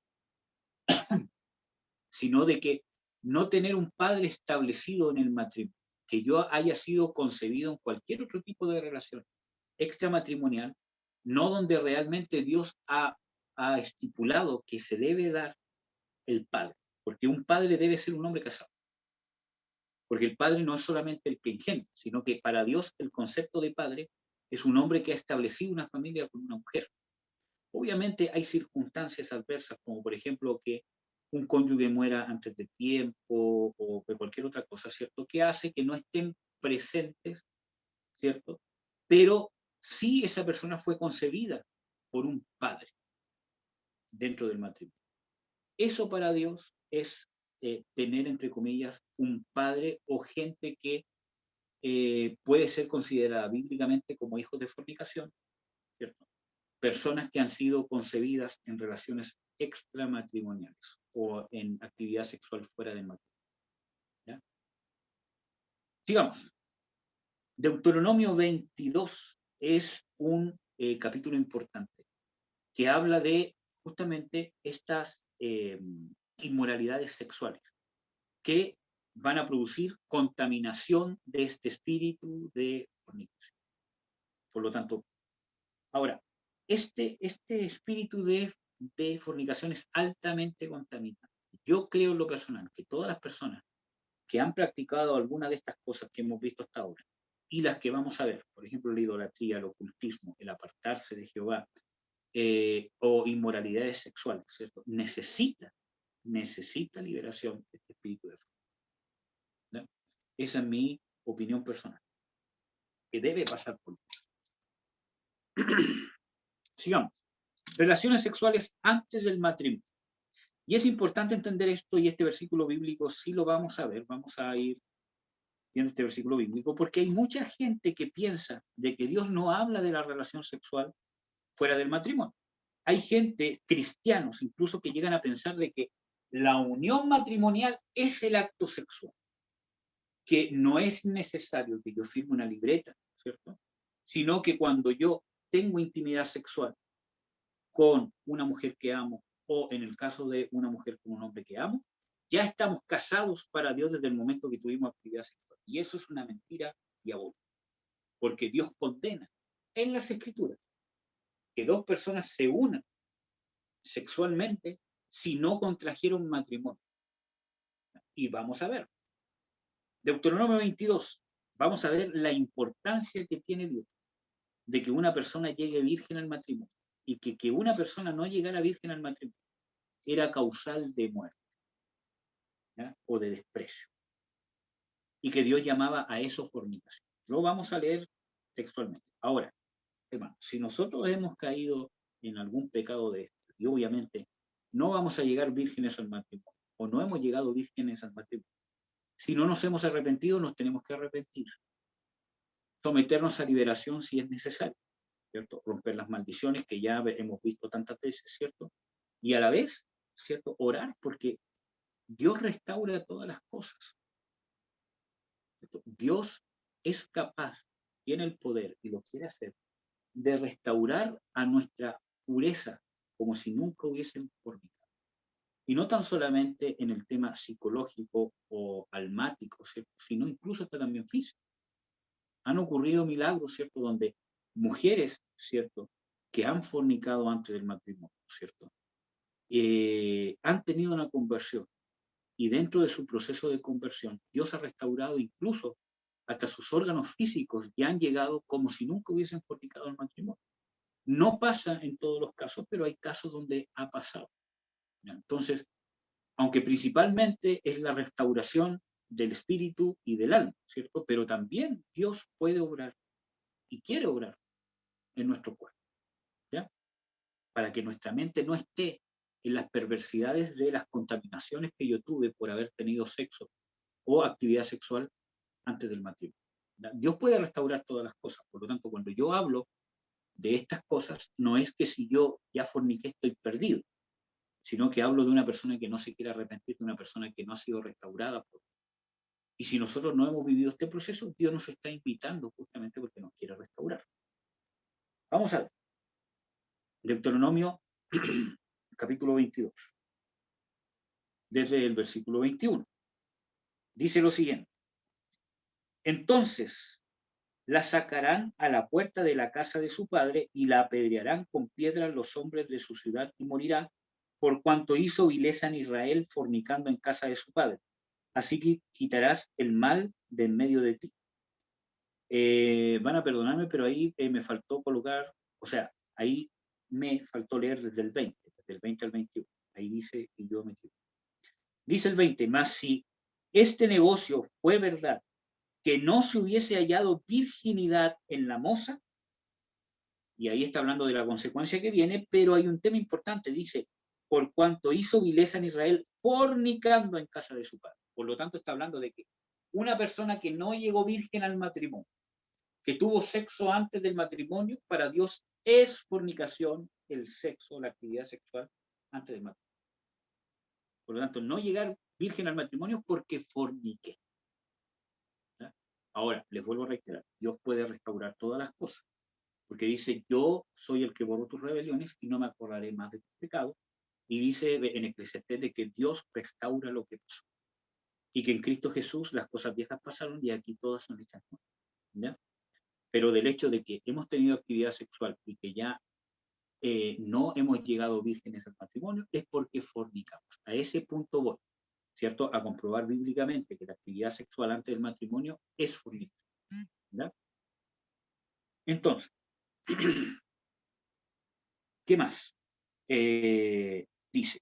S1: sino de que no tener un padre establecido en el matrimonio, que yo haya sido concebido en cualquier otro tipo de relación extramatrimonial, no donde realmente Dios ha estipulado que se debe dar el padre, porque un padre debe ser un hombre casado, porque el padre no es solamente el que engendra, sino que para Dios el concepto de padre es un hombre que ha establecido una familia con una mujer. Obviamente hay circunstancias adversas, como por ejemplo que un cónyuge muera antes de tiempo o de cualquier otra cosa, ¿cierto? Que hace que no estén presentes, ¿cierto? Pero sí esa persona fue concebida por un padre dentro del matrimonio. Eso para Dios es tener, entre comillas, un padre o gente que puede ser considerada bíblicamente como hijos de fornicación, ¿cierto? Personas que han sido concebidas en relaciones extramatrimoniales o en actividad sexual fuera del matrimonio. ¿Ya? Sigamos. Deuteronomio 22 es un capítulo importante que habla de justamente estas inmoralidades sexuales que van a producir contaminación de este espíritu de fornicación. Por lo tanto, ahora, este espíritu de fornicación es altamente contaminante. Yo creo en lo personal que todas las personas que han practicado alguna de estas cosas que hemos visto hasta ahora y las que vamos a ver, por ejemplo, la idolatría, el ocultismo, el apartarse de Jehová o inmoralidades sexuales, ¿cierto? Necesita liberación de este espíritu de fornicación. ¿No? Esa es mi opinión personal, que debe pasar por. Sigamos. Relaciones sexuales antes del matrimonio. Y es importante entender esto, y este versículo bíblico sí lo vamos a ver, vamos a ir viendo este versículo bíblico, porque hay mucha gente que piensa de que Dios no habla de la relación sexual fuera del matrimonio. Hay gente, cristianos incluso, que llegan a pensar de que la unión matrimonial es el acto sexual, que no es necesario que yo firme una libreta, ¿cierto? Sino que cuando yo tengo intimidad sexual con una mujer que amo, o en el caso de una mujer con un hombre que amo, ya estamos casados para Dios desde el momento que tuvimos actividad sexual. Y eso es una mentira diabólica, porque Dios condena en las Escrituras que dos personas se unan sexualmente si no contrajeron matrimonio. Y vamos a ver, Deuteronomio 22, vamos a ver la importancia que tiene Dios de que una persona llegue virgen al matrimonio y que una persona no llegara virgen al matrimonio era causal de muerte, ¿ya? O de desprecio, y que Dios llamaba a eso fornicación. Lo vamos a leer textualmente. Ahora, hermano, si nosotros hemos caído en algún pecado de esto, y obviamente no vamos a llegar vírgenes al matrimonio, o no hemos llegado vírgenes al matrimonio, si no nos hemos arrepentido, nos tenemos que arrepentir, someternos a liberación si es necesario, ¿cierto? Romper las maldiciones que ya hemos visto tantas veces, ¿cierto? Y a la vez, ¿cierto? Orar porque Dios restaura todas las cosas. ¿Cierto? Dios es capaz, tiene el poder y lo quiere hacer, de restaurar a nuestra pureza como si nunca hubiesen fornicado. Y no tan solamente en el tema psicológico o almático, ¿cierto? Sino incluso hasta también físico. Han ocurrido milagros, ¿cierto? Donde mujeres, ¿cierto? Que han fornicado antes del matrimonio, ¿cierto? Han tenido una conversión y dentro de su proceso de conversión, Dios ha restaurado incluso hasta sus órganos físicos y han llegado como si nunca hubiesen fornicado el matrimonio. No pasa en todos los casos, pero hay casos donde ha pasado. ¿Ya? Entonces, aunque principalmente es la restauración del espíritu y del alma, ¿cierto? Pero también Dios puede obrar y quiere obrar en nuestro cuerpo, ¿ya? Para que nuestra mente no esté en las perversidades de las contaminaciones que yo tuve por haber tenido sexo o actividad sexual antes del matrimonio. ¿Ya? Dios puede restaurar todas las cosas, por lo tanto, cuando yo hablo de estas cosas, no es que si yo ya forniqué estoy perdido, sino que hablo de una persona que no se quiere arrepentir, de una persona que no ha sido restaurada. Y si nosotros no hemos vivido este proceso, Dios nos está invitando justamente porque nos quiere restaurar. Vamos a ver. Deuteronomio capítulo 22, desde el versículo 21. Dice lo siguiente. Entonces la sacarán a la puerta de la casa de su padre y la apedrearán con piedras los hombres de su ciudad y morirá, por cuanto hizo vileza en Israel fornicando en casa de su padre. Así que quitarás el mal de en medio de ti. Van a perdonarme, pero ahí me faltó colocar, o sea, ahí me faltó leer desde el 20 al 21. Ahí dice, y yo me equivoco. Dice el 20, más si este negocio fue verdad, que no se hubiese hallado virginidad en la moza, y ahí está hablando de la consecuencia que viene, pero hay un tema importante, dice, por cuanto hizo vileza en Israel fornicando en casa de su padre. Por lo tanto, está hablando de que una persona que no llegó virgen al matrimonio, que tuvo sexo antes del matrimonio, para Dios es fornicación el sexo, la actividad sexual antes del matrimonio. Por lo tanto, no llegar virgen al matrimonio porque forniqué. ¿Ya? Ahora, les vuelvo a reiterar, Dios puede restaurar todas las cosas, porque dice, yo soy el que borro tus rebeliones y no me acordaré más de tus pecados. Y dice en Eclesiastés de que Dios restaura lo que pasó. Y que en Cristo Jesús las cosas viejas pasaron y aquí todas son hechas nuevas. ¿Ya? Pero del hecho de que hemos tenido actividad sexual y que ya no hemos llegado vírgenes al matrimonio, es porque fornicamos. A ese punto voy, ¿cierto? A comprobar bíblicamente que la actividad sexual antes del matrimonio es fornicación. ¿Ya? Entonces, ¿qué más? Dice,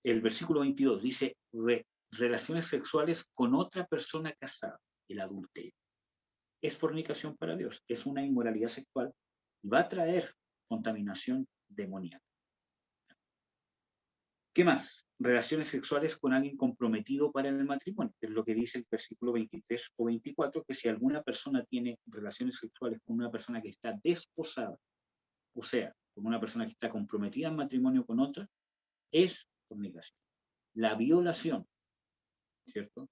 S1: el versículo 22 dice, relaciones sexuales con otra persona casada, el adulterio. Es fornicación para Dios, es una inmoralidad sexual y va a traer contaminación demoníaca. ¿Qué más? Relaciones sexuales con alguien comprometido para el matrimonio, que es lo que dice el versículo 23 o 24, que si alguna persona tiene relaciones sexuales con una persona que está desposada, o sea, con una persona que está comprometida en matrimonio con otra, es fornicación. La violación, ¿cierto?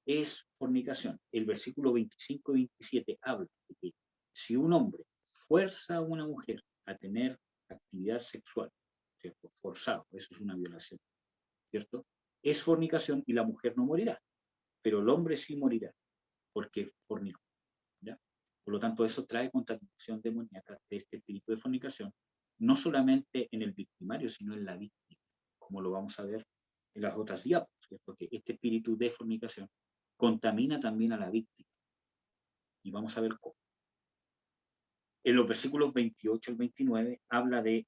S1: Es fornicación. El versículo 25 y 27 habla de que si un hombre fuerza a una mujer a tener actividad sexual, ¿cierto? Forzado, eso es una violación, ¿cierto? Es fornicación y la mujer no morirá, pero el hombre sí morirá, porque fornicó, ¿ya? Por lo tanto, eso trae contaminación demoníaca de este espíritu de fornicación, no solamente en el victimario, sino en la víctima, como lo vamos a ver en las otras diapos, ¿cierto? Que este espíritu de fornicación contamina también a la víctima. Y vamos a ver cómo. En los versículos 28 al 29 habla de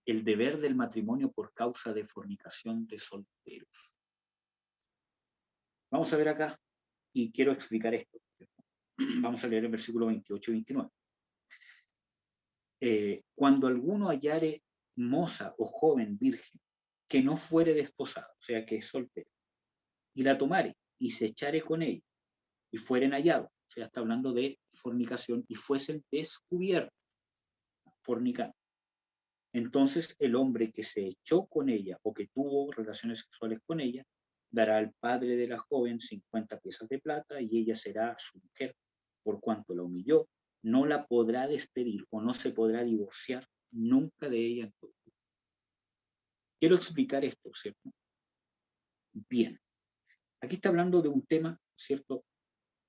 S1: el deber del matrimonio por causa de fornicación de solteros. Vamos a ver acá, y quiero explicar esto. Vamos a leer el versículo 28 y 29. Cuando alguno hallare moza o joven virgen que no fuere desposada, o sea que es soltero, y la tomare y se echare con ella, y fueren hallados, o sea, está hablando de fornicación, y fuesen descubiertos fornicando. Entonces el hombre que se echó con ella o que tuvo relaciones sexuales con ella, dará al padre de la joven 50 piezas de plata y ella será su mujer. Por cuanto la humilló, no la podrá despedir o no se podrá divorciar nunca de ella. Quiero explicar esto, ¿cierto? Bien. Aquí está hablando de un tema, ¿cierto?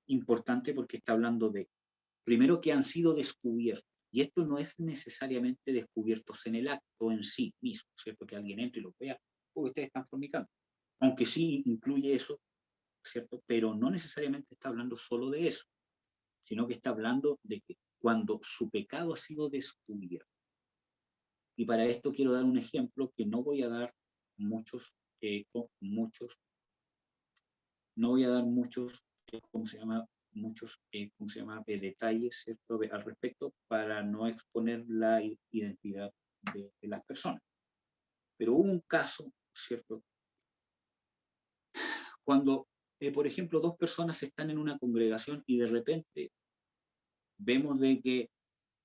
S1: Importante porque está hablando de, primero, que han sido descubiertos. Y esto no es necesariamente descubiertos en el acto en sí mismo, ¿cierto? Que alguien entre y lo vea, porque ustedes están fornicando. Aunque sí incluye eso, ¿cierto? Pero no necesariamente está hablando solo de eso, sino que está hablando de que cuando su pecado ha sido descubierto, Y para esto quiero dar un ejemplo que no voy a dar muchos, no voy a dar muchos, ¿cómo se llama? Muchos, ¿cómo se llama? Detalles, ¿cierto? Al respecto, para no exponer la identidad de las personas. Pero hubo un caso, ¿cierto? Cuando, por ejemplo, dos personas están en una congregación y de repente vemos de que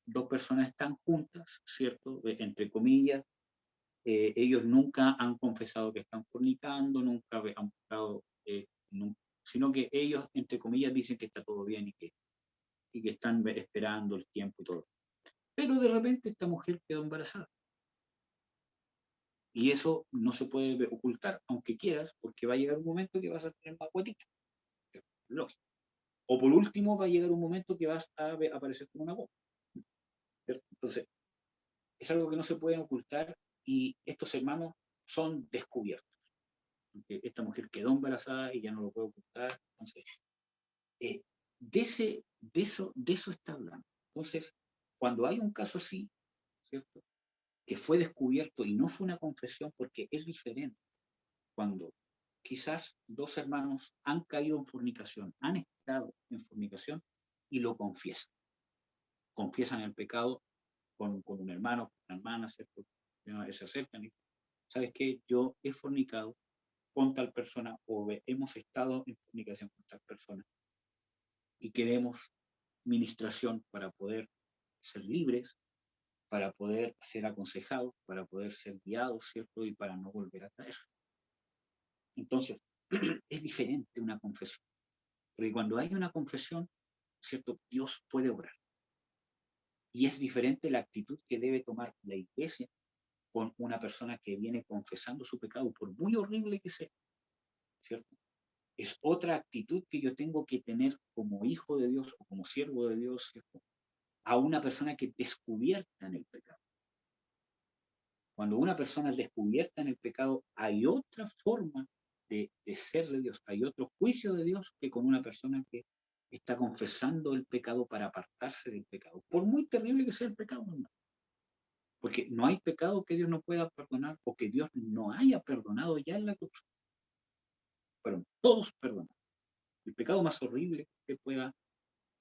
S1: dos personas están juntas, ¿cierto? Entre comillas, ellos nunca han confesado que están fornicando, nunca han buscado, sino que ellos, entre comillas, dicen que está todo bien y que están esperando el tiempo y todo. Pero de repente esta mujer quedó embarazada. Y eso no se puede ocultar, aunque quieras, porque va a llegar un momento que vas a tener más guatita. Lógico. O por último va a llegar un momento que vas a aparecer como una bomba. Entonces, es algo que no se puede ocultar y estos hermanos son descubiertos. Porque esta mujer quedó embarazada y ya no lo puede ocultar. Entonces, de eso está hablando. Entonces, cuando hay un caso así, ¿cierto? Que fue descubierto y no fue una confesión, porque es diferente cuando quizás dos hermanos han caído en fornicación, han estado en fornicación y lo confiesan. Confiesan el pecado con un hermano, con una hermana, ¿cierto? Se acercan y dicen, ¿sabes qué? Yo he fornicado con tal persona o hemos estado en fornicación con tal persona y queremos ministración para poder ser libres, para poder ser aconsejados, para poder ser guiados, ¿cierto? Y para no volver a caer. Entonces, es diferente una confesión, porque cuando hay una confesión, ¿cierto? Dios puede obrar. Y es diferente la actitud que debe tomar la iglesia con una persona que viene confesando su pecado, por muy horrible que sea, ¿cierto? Es otra actitud que yo tengo que tener como hijo de Dios o como siervo de Dios, ¿cierto? A una persona que descubierta en el pecado. Cuando una persona es descubierta en el pecado, hay otra forma de ser de Dios, hay otro juicio de Dios que con una persona que está confesando el pecado para apartarse del pecado, por muy terrible que sea el pecado, ¿no? Porque no hay pecado que Dios no pueda perdonar o que Dios no haya perdonado ya en la cruz. Fueron todos perdonados. El pecado más horrible que pueda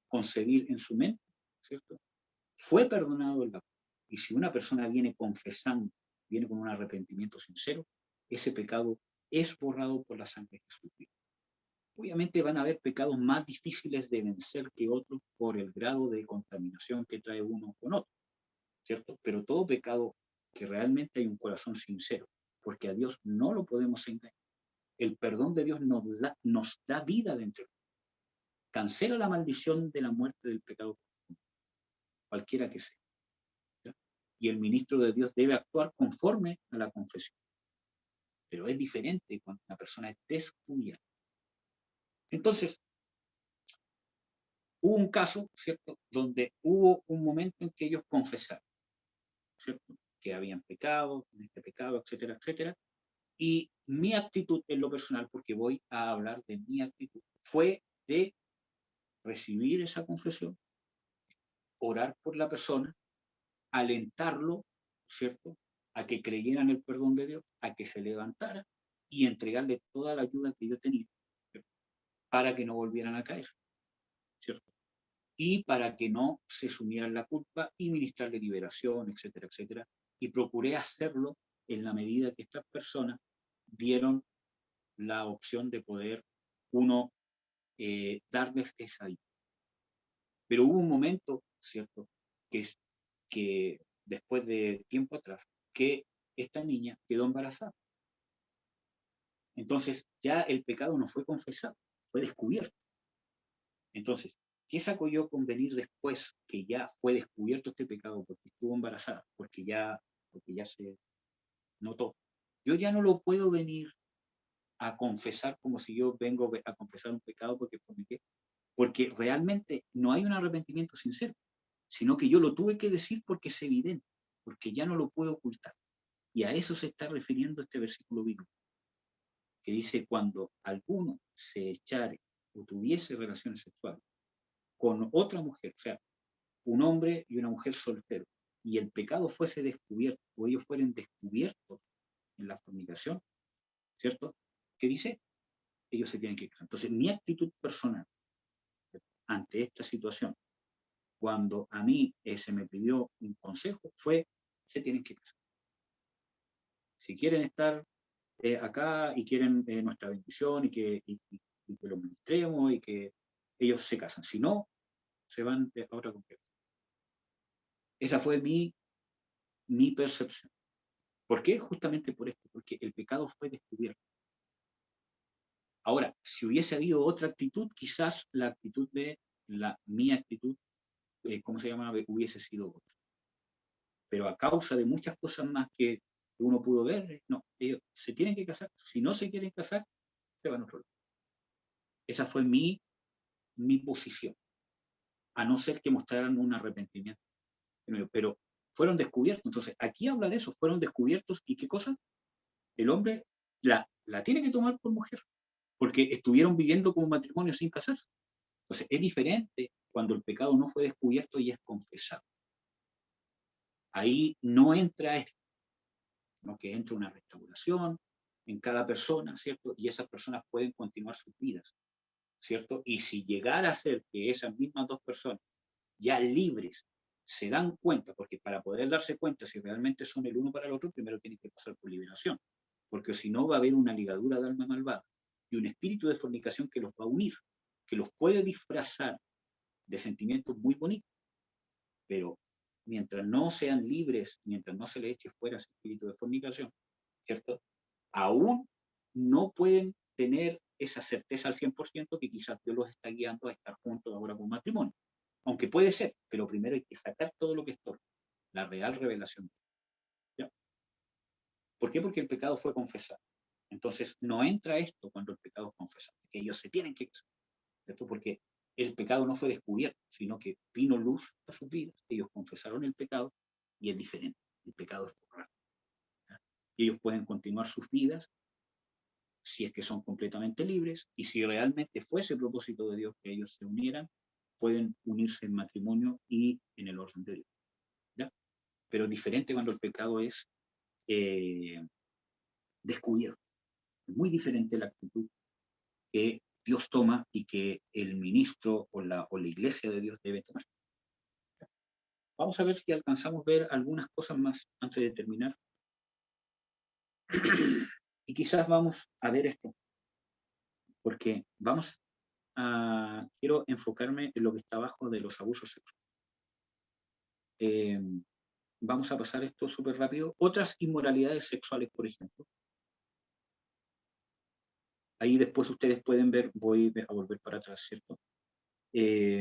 S1: concebir en su mente, ¿cierto? Fue perdonado en la cruz. Y si una persona viene confesando, viene con un arrepentimiento sincero, ese pecado es borrado por la sangre de Jesucristo. Obviamente van a haber pecados más difíciles de vencer que otros por el grado de contaminación que trae uno con otro, ¿cierto? Pero todo pecado que realmente hay un corazón sincero, porque a Dios no lo podemos engañar. El perdón de Dios nos da vida dentro. Cancela la maldición de la muerte del pecado, cualquiera que sea. ¿Ya? Y el ministro de Dios debe actuar conforme a la confesión. Pero es diferente cuando una persona es descubierta. Entonces, hubo un caso, ¿cierto?, donde hubo un momento en que ellos confesaron, ¿cierto?, que habían pecado, en este pecado, etcétera, etcétera. Y mi actitud en lo personal, porque voy a hablar de mi actitud, fue de recibir esa confesión, orar por la persona, alentarlo, ¿cierto?, a que creyera en el perdón de Dios, a que se levantara y entregarle toda la ayuda que yo tenía, ¿cierto?, para que no volvieran a caer, ¿cierto? Y para que no se sumieran la culpa y ministrarle liberación, etcétera, etcétera. Y procuré hacerlo en la medida que estas personas dieron la opción de poder uno darles esa ayuda. Pero hubo un momento, ¿cierto?, que, que después de tiempo atrás, que esta niña quedó embarazada. Entonces ya el pecado no fue confesado, fue descubierto. Entonces, ¿qué saco yo con venir después que ya fue descubierto este pecado porque estuvo embarazada, porque ya se notó? Yo ya no lo puedo venir a confesar como si yo vengo a confesar un pecado porque forniqué, porque realmente no hay un arrepentimiento sincero, sino que yo lo tuve que decir porque es evidente, porque ya no lo puedo ocultar. Y a eso se está refiriendo este versículo bíblico, que dice, cuando alguno se echare o tuviese relaciones sexuales con otra mujer, o sea, un hombre y una mujer solteros, y el pecado fuese descubierto, o ellos fueren descubiertos en la fornicación, ¿cierto? ¿Qué dice? Ellos se tienen que casar. Entonces, mi actitud personal ante esta situación, cuando a mí se me pidió un consejo, fue, se tienen que casar. Si quieren estar acá y quieren nuestra bendición y que lo ministremos y que ellos se casan. Si no, se van a otra congregación. Esa fue mi percepción. ¿Por qué? Justamente por esto, porque el pecado fue descubierto. Ahora, si hubiese habido otra actitud, quizás la actitud de mi actitud, ¿cómo se llama? Hubiese sido otra. Pero a causa de muchas cosas más que uno pudo ver, no, ellos se tienen que casar. Si no se quieren casar, se van a otro lado. Esa fue mi posición, a no ser que mostraran un arrepentimiento. Pero fueron descubiertos. Entonces, aquí habla de eso, fueron descubiertos. ¿Y qué cosa? El hombre la tiene que tomar por mujer, porque estuvieron viviendo como matrimonio sin casarse. Entonces, es diferente cuando el pecado no fue descubierto y es confesado. Ahí no entra esto, sino que entra una restauración en cada persona, ¿cierto? Y esas personas pueden continuar sus vidas, ¿cierto? Y si llegara a ser que esas mismas dos personas, ya libres, se dan cuenta, porque para poder darse cuenta si realmente son el uno para el otro, primero tienen que pasar por liberación, porque si no va a haber una ligadura de alma malvada y un espíritu de fornicación que los va a unir, que los puede disfrazar de sentimientos muy bonitos, pero mientras no sean libres, mientras no se les eche fuera ese espíritu de fornicación, ¿cierto? Aún no pueden tener esa certeza al 100% que quizás Dios los está guiando a estar juntos ahora con matrimonio. Aunque puede ser, pero primero hay que sacar todo lo que estorba, la real revelación. ¿Ya? ¿Por qué? Porque el pecado fue confesado. Entonces, no entra esto cuando el pecado es confesado, que ellos se tienen que casar, ¿cierto? Porque el pecado no fue descubierto, sino que vino luz a sus vidas, ellos confesaron el pecado y es diferente, el pecado es borrado. Y ellos pueden continuar sus vidas si es que son completamente libres y si realmente fuese el propósito de Dios que ellos se unieran, pueden unirse en matrimonio y en el orden de Dios. ¿Ya? Pero es diferente cuando el pecado es descubierto. Es muy diferente la actitud que Dios toma y que el ministro o la iglesia de Dios debe tomar. Vamos a ver si alcanzamos a ver algunas cosas más antes de terminar. Y quizás vamos a ver esto, porque quiero enfocarme en lo que está abajo de los abusos sexuales. Vamos a pasar esto súper rápido. Otras inmoralidades sexuales, por ejemplo. Ahí después ustedes pueden ver, voy a volver para atrás, ¿cierto? Que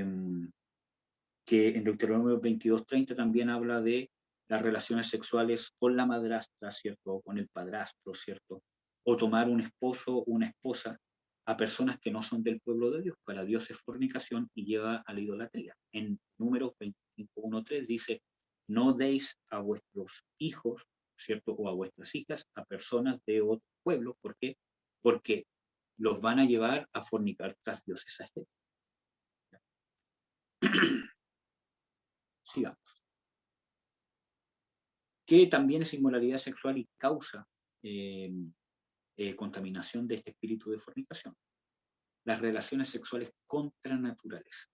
S1: en Deuteronomio 22:30 también habla de las relaciones sexuales con la madrastra, ¿cierto? O con el padrastro, ¿cierto? O tomar un esposo o una esposa a personas que no son del pueblo de Dios. Para Dios es fornicación y lleva a la idolatría. En Números 25:1-3 dice, no deis a vuestros hijos, ¿cierto? O a vuestras hijas a personas de otro pueblo. ¿Por qué? Porque los van a llevar a fornicar tras dioses ajenos. Sigamos. Que también es inmoralidad sexual y causa contaminación de este espíritu de fornicación. Las relaciones sexuales contranaturales.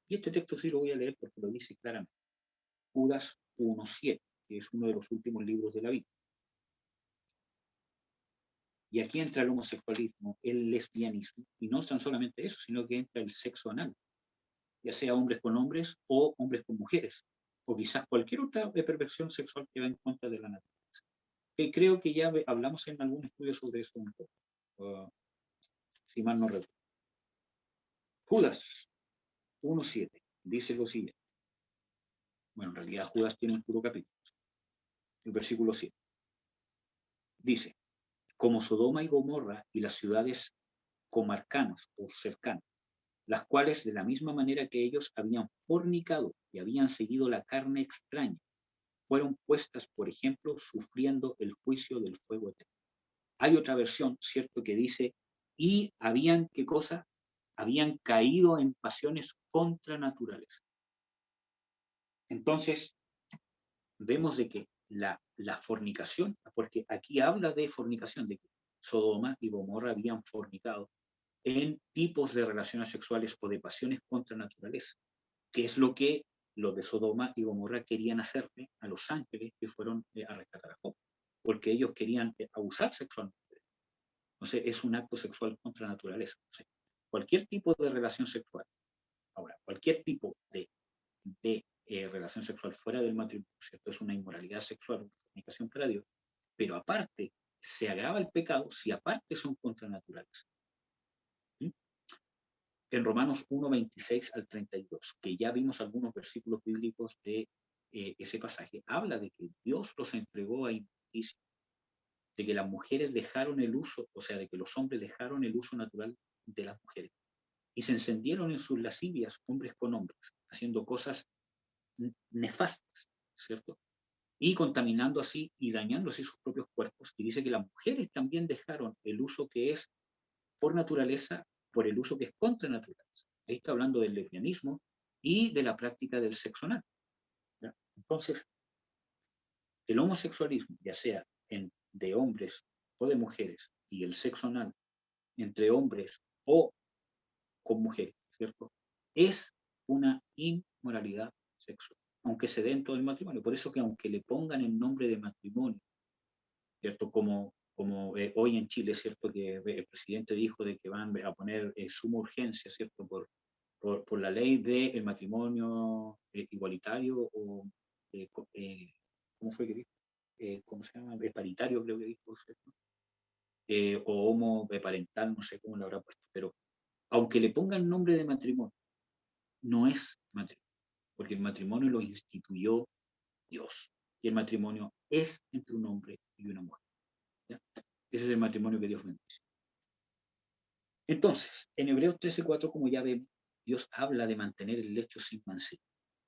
S1: Y este texto sí lo voy a leer porque lo dice claramente. Judas 1:7, que es uno de los últimos libros de la Biblia. Y aquí entra el homosexualismo, el lesbianismo, y no tan solamente eso, sino que entra el sexo anal, ya sea hombres con hombres o hombres con mujeres, o quizás cualquier otra perversión sexual que va en contra de la naturaleza. Que creo que ya hablamos en algún estudio sobre eso un poco, si mal no recuerdo. Judas 1:7 dice lo siguiente. Bueno, en realidad Judas tiene un puro capítulo. El versículo 7 dice, como Sodoma y Gomorra y las ciudades comarcanas o cercanas, las cuales de la misma manera que ellos habían fornicado y habían seguido la carne extraña, fueron puestas, por ejemplo, sufriendo el juicio del fuego eterno. Hay otra versión, ¿cierto?, que dice, y habían, ¿qué cosa? Habían caído en pasiones contranaturales. Entonces, vemos de que la fornicación, porque aquí habla de fornicación, de que Sodoma y Gomorra habían fornicado en tipos de relaciones sexuales o de pasiones contra naturaleza, que es lo que los de Sodoma y Gomorra querían hacerle a los ángeles que fueron a rescatar a Job, porque ellos querían abusar sexualmente. Entonces es un acto sexual contra naturaleza. Entonces, cualquier tipo de relación sexual, ahora, cualquier tipo de relación sexual fuera del matrimonio, ¿cierto? Es una inmoralidad sexual, una fornicación para Dios, pero aparte se agrava el pecado si aparte son contra naturaleza. ¿Sí? En Romanos 1, 26 al 32, que ya vimos algunos versículos bíblicos de ese pasaje, habla de que Dios los entregó a injusticia, de que las mujeres dejaron el uso, o sea, de que los hombres dejaron el uso natural de las mujeres y se encendieron en sus lascivias hombres con hombres, haciendo cosas nefastas, ¿cierto? Y contaminando así y dañando así sus propios cuerpos. Y dice que las mujeres también dejaron el uso que es por naturaleza por el uso que es contra naturaleza. Ahí está hablando del lesbianismo y de la práctica del sexo anal. ¿Ya? Entonces, el homosexualismo, ya sea de hombres o de mujeres, y el sexo anal entre hombres o con mujeres, ¿cierto? Es una inmoralidad sexual, aunque se dé en todo el matrimonio. Por eso que aunque le pongan el nombre de matrimonio, ¿cierto? Como hoy en Chile, ¿cierto? Que el presidente dijo de que van a poner suma urgencia, ¿cierto? Por la ley del matrimonio igualitario o, ¿cómo fue que dijo? ¿Cómo se llama? Paritario, creo que dijo, ¿cierto? O homoparental, no sé cómo lo habrá puesto, pero aunque le pongan nombre de matrimonio, no es matrimonio, porque el matrimonio lo instituyó Dios, y el matrimonio es entre un hombre y una mujer. ¿Ya? Ese es el matrimonio que Dios bendice. Entonces, en Hebreos 13:4, como ya vemos, Dios habla de mantener el lecho sin mancilla.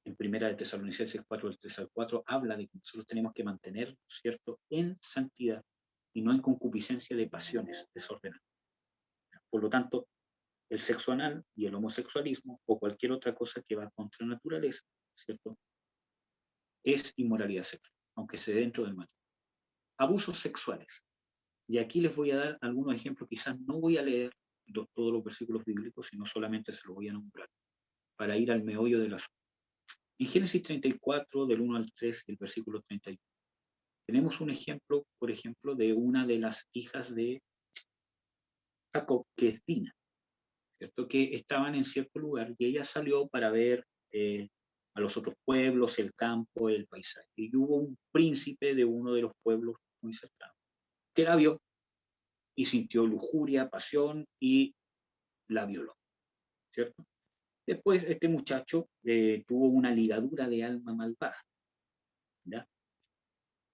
S1: En primera de Tesalonicenses 4, del 3 al 4, habla de que nosotros tenemos que mantener, ¿cierto?, en santidad y no en concupiscencia de pasiones desordenadas. Por lo tanto, el sexo anal y el homosexualismo o cualquier otra cosa que va contra la naturaleza, ¿cierto?, es inmoralidad sexual, aunque se dé dentro del matrimonio. Abusos sexuales. Y aquí les voy a dar algunos ejemplos, quizás no voy a leer todos los versículos bíblicos, sino solamente se los voy a nombrar, para ir al meollo del asunto. En Génesis 34, del 1 al 3, el versículo 31, tenemos un ejemplo, por ejemplo, de una de las hijas de Jacob, que es Dina, ¿cierto? Que estaban en cierto lugar y ella salió para ver a los otros pueblos, el campo, el paisaje. Y hubo un príncipe de uno de los pueblos muy cercanos, que la vio y sintió lujuria, pasión y la violó, ¿cierto? Después este muchacho tuvo una ligadura de alma malvada, ¿ya?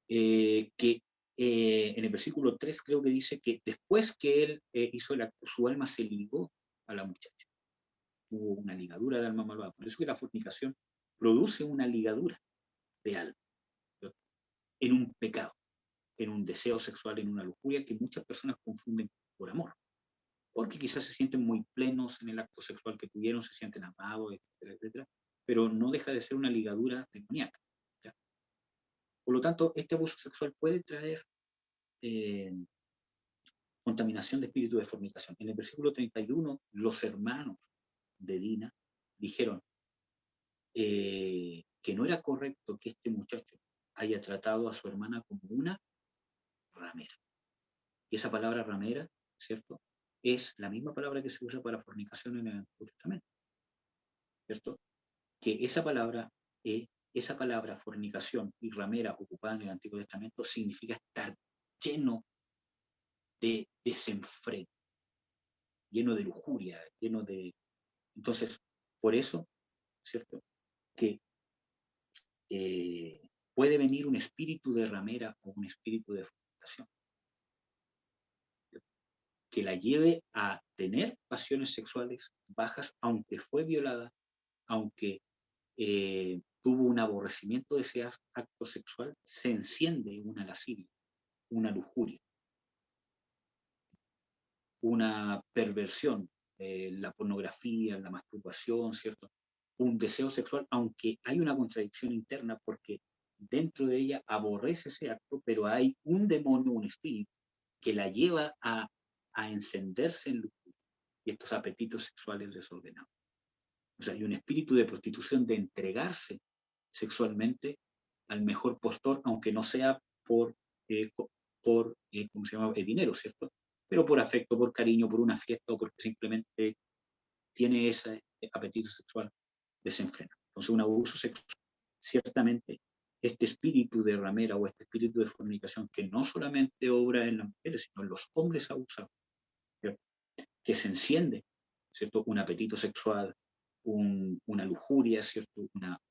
S1: Que en el versículo 3 creo que dice que después que él hizo el acto, su alma se ligó a la muchacha. Hubo una ligadura de alma malvada. Por eso que la fornicación produce una ligadura de alma, ¿cierto? En un pecado, en un deseo sexual, en una lujuria que muchas personas confunden por amor. Porque quizás se sienten muy plenos en el acto sexual que tuvieron, se sienten amados, etcétera, etcétera, pero no deja de ser una ligadura demoníaca. ¿Ya? Por lo tanto, este abuso sexual puede traer eh, contaminación de espíritu de fornicación. En el versículo 31, los hermanos de Dina dijeron que no era correcto que este muchacho haya tratado a su hermana como una ramera. Y esa palabra ramera, ¿cierto?, es la misma palabra que se usa para fornicación en el Antiguo Testamento, ¿cierto? Que esa palabra fornicación y ramera ocupada en el Antiguo Testamento significa estar lleno de desenfreno, lleno de lujuria, lleno de... Entonces, por eso, ¿cierto?, que puede venir un espíritu de ramera o un espíritu de fornicación que la lleve a tener pasiones sexuales bajas, aunque fue violada, aunque tuvo un aborrecimiento de ese acto sexual, se enciende una lascivia, una lujuria, una perversión, la pornografía, la masturbación, ¿cierto? Un deseo sexual, aunque hay una contradicción interna porque dentro de ella aborrece ese acto, pero hay un demonio, un espíritu, que la lleva a encenderse en lujuria y estos apetitos sexuales desordenados. O sea, hay un espíritu de prostitución, de entregarse sexualmente al mejor postor, aunque no sea por ¿cómo se llama? Dinero, ¿cierto? Pero por afecto, por cariño, por una fiesta o porque simplemente tiene ese apetito sexual desenfrenado. Entonces, un abuso sexual, ciertamente, este espíritu de ramera o este espíritu de fornicación que no solamente obra en las mujeres, sino en los hombres abusados, ¿cierto? Que se enciende, ¿cierto? Un apetito sexual, una lujuria, ¿cierto?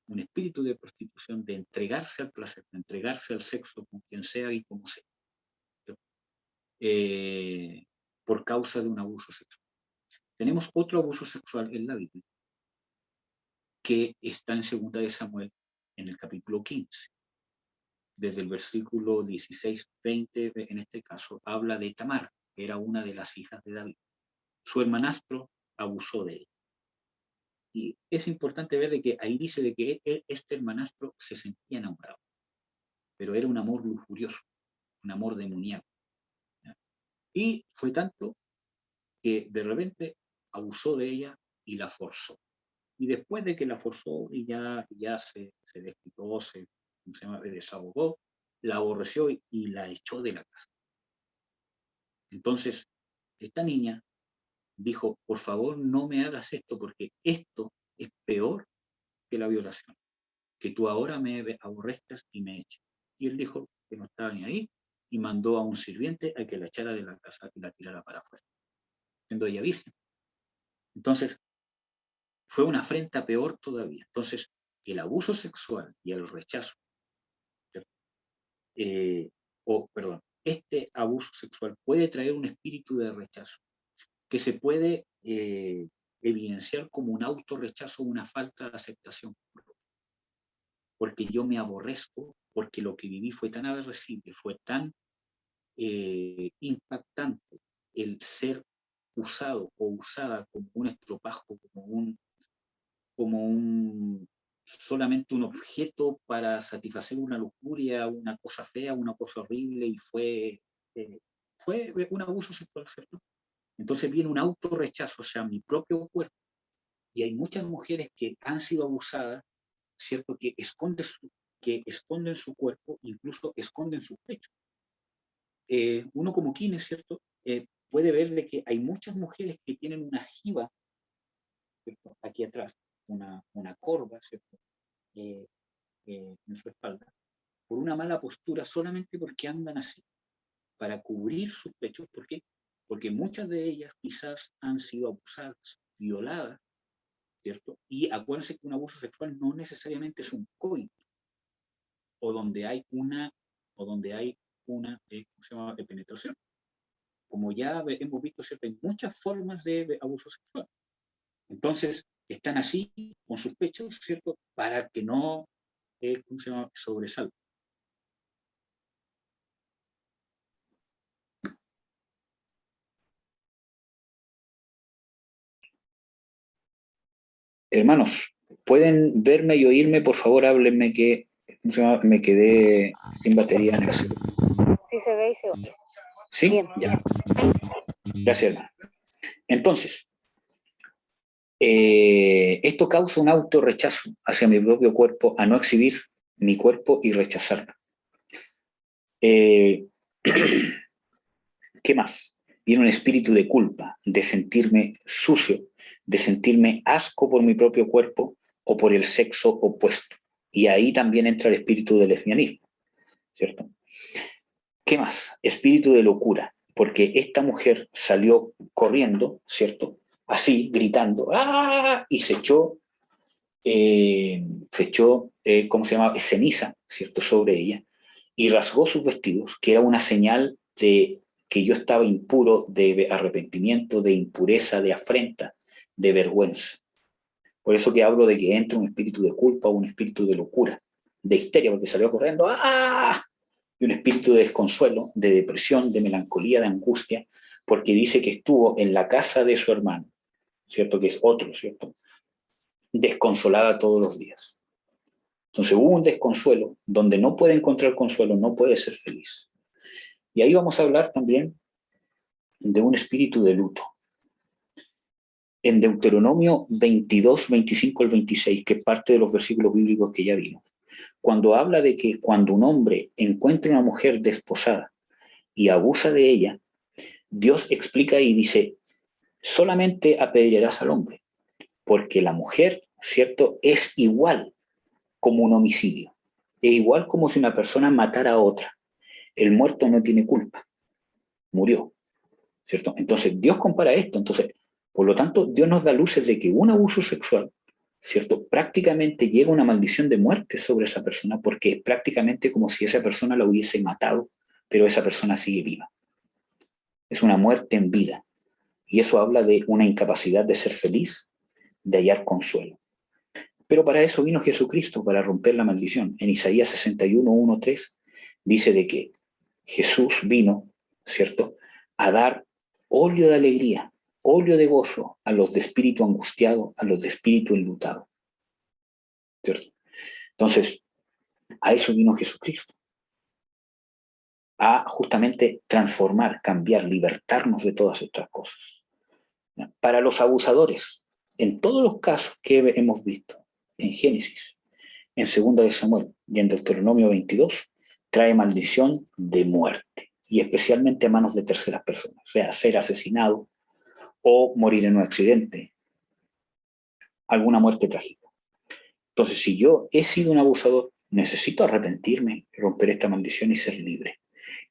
S1: Un espíritu de prostitución, de entregarse al placer, de entregarse al sexo con quien sea y como sea, por causa de un abuso sexual. Tenemos otro abuso sexual en la Biblia, que está en 2 de Samuel, en el capítulo 15. Desde el versículo 16, 20, en este caso, habla de Tamar, que era una de las hijas de David. Su hermanastro abusó de ella. Y es importante ver de que ahí dice de que este hermanastro se sentía enamorado, pero era un amor lujurioso, un amor demoníaco. ¿Ya? Y fue tanto que de repente abusó de ella y la forzó. Y después de que la forzó y ya se desquitó, se desahogó, la aborreció y la echó de la casa. Entonces, esta niña dijo, por favor, no me hagas esto, porque esto es peor que la violación, que tú ahora me aborrezcas y me eches. Y él dijo que no estaba ni ahí y mandó a un sirviente a que la echara de la casa y la tirara para afuera, siendo ella virgen. Entonces, fue una afrenta peor todavía. Entonces, el abuso sexual y el rechazo, este abuso sexual puede traer un espíritu de rechazo que se puede evidenciar como un autorrechazo, una falta de aceptación, porque yo me aborrezco, porque lo que viví fue tan aborrecible, fue tan impactante el ser usado o usada como un estropajo, como un solamente un objeto para satisfacer una lujuria, una cosa fea, una cosa horrible, y fue un abuso sexual, ¿cierto? Entonces viene un autorrechazo, o sea, mi propio cuerpo. Y hay muchas mujeres que han sido abusadas, ¿cierto? Que esconden su cuerpo, incluso esconden sus pechos. Uno como Kine, ¿cierto? Puede ver de que hay muchas mujeres que tienen una jiba, ¿cierto? Aquí atrás, una corva, ¿cierto? En su espalda, por una mala postura, solamente porque andan así, para cubrir sus pechos. ¿Por qué? Porque muchas de ellas quizás han sido abusadas, violadas, ¿cierto? Y acuérdense que un abuso sexual no necesariamente es un coito, o donde hay una, ¿cómo se llama?, de penetración. Como ya hemos visto, ¿cierto? Hay muchas formas de abuso sexual. Entonces, están así, con sus pechos, ¿cierto? Para que no, ¿cómo se llama?, sobresalgan. Hermanos, ¿pueden verme y oírme? Por favor, háblenme que me quedé sin batería en el celular.
S3: Sí, se ve y se oye.
S1: ¿Sí?
S3: Bien.
S1: Ya. Gracias, hermano. Entonces, esto causa un autorrechazo hacia mi propio cuerpo, a no exhibir mi cuerpo y rechazarlo. ¿Qué más? Viene un espíritu de culpa, de sentirme sucio, de sentirme asco por mi propio cuerpo o por el sexo opuesto. Y ahí también entra el espíritu del lesbianismo, ¿cierto? ¿Qué más? Espíritu de locura, porque esta mujer salió corriendo, ¿cierto? Así, gritando, ¡ah! Y se echó, ¿cómo se llama?, ceniza, ¿cierto?, sobre ella, y rasgó sus vestidos, que era una señal de que yo estaba impuro, de arrepentimiento, de impureza, de afrenta, de vergüenza. Por eso que hablo de que entra un espíritu de culpa o un espíritu de locura, de histeria, porque salió corriendo, ¡ah! Y un espíritu de desconsuelo, de depresión, de melancolía, de angustia, porque dice que estuvo en la casa de su hermano, ¿cierto?, que es otro, ¿cierto?, desconsolada todos los días. Entonces hubo un desconsuelo, donde no puede encontrar consuelo, no puede ser feliz. Y ahí vamos a hablar también de un espíritu de luto. En Deuteronomio 22, 25 al 26, que es parte de los versículos bíblicos que ya vimos, cuando habla de que cuando un hombre encuentra una mujer desposada y abusa de ella, Dios explica y dice, solamente apedrearás al hombre, porque la mujer, ¿cierto?, es igual como un homicidio. Es igual como si una persona matara a otra. El muerto no tiene culpa, murió, ¿cierto? Entonces Dios compara esto. Entonces, por lo tanto, Dios nos da luces de que un abuso sexual, ¿cierto?, prácticamente llega una maldición de muerte sobre esa persona, porque es prácticamente como si esa persona la hubiese matado, pero esa persona sigue viva. Es una muerte en vida. Y eso habla de una incapacidad de ser feliz, de hallar consuelo. Pero para eso vino Jesucristo, para romper la maldición. En Isaías 61, 1, 3, dice de que Jesús vino, ¿cierto?, a dar óleo de alegría, óleo de gozo a los de espíritu angustiado, a los de espíritu enlutado, ¿cierto? Entonces, a eso vino Jesucristo, a justamente transformar, cambiar, libertarnos de todas estas cosas. Para los abusadores, en todos los casos que hemos visto, en Génesis, en 2 de Samuel y en Deuteronomio 22, trae maldición de muerte, y especialmente a manos de terceras personas, o sea, ser asesinado o morir en un accidente, alguna muerte trágica. Entonces, si yo he sido un abusador, necesito arrepentirme, romper esta maldición y ser libre.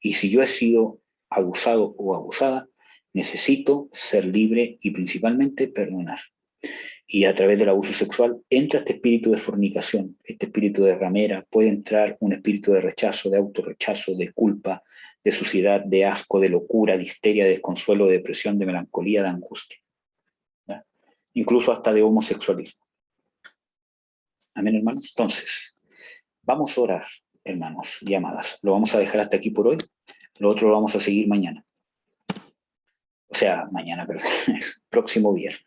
S1: Y si yo he sido abusado o abusada, necesito ser libre y principalmente perdonar. Y a través del abuso sexual entra este espíritu de fornicación, este espíritu de ramera, puede entrar un espíritu de rechazo, de autorrechazo, de culpa, de suciedad, de asco, de locura, de histeria, de desconsuelo, de depresión, de melancolía, de angustia, ¿ya? Incluso hasta de homosexualismo. Amén, hermanos. Entonces, vamos a orar, hermanos y amadas. Lo vamos a dejar hasta aquí por hoy. Lo otro lo vamos a seguir mañana. O sea, mañana, pero próximo viernes.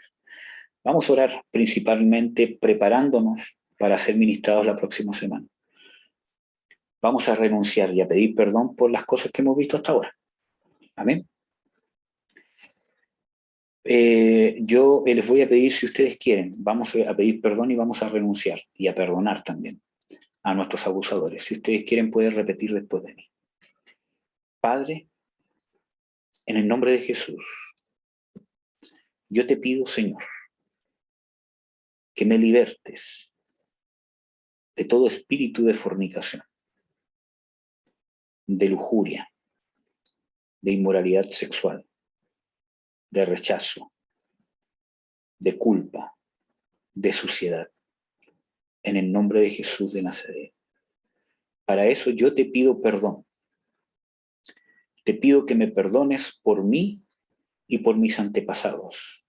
S1: Vamos a orar principalmente preparándonos para ser ministrados la próxima semana. Vamos a renunciar y a pedir perdón por las cosas que hemos visto hasta ahora. Amén. Yo les voy a pedir, si ustedes quieren, vamos a pedir perdón y vamos a renunciar y a perdonar también a nuestros abusadores. Si ustedes quieren, pueden repetir después de mí. Padre, en el nombre de Jesús, yo te pido, Señor, que me libertes de todo espíritu de fornicación, de lujuria, de inmoralidad sexual, de rechazo, de culpa, de suciedad, en el nombre de Jesús de Nazaret. Para eso yo te pido perdón. Te pido que me perdones por mí y por mis antepasados,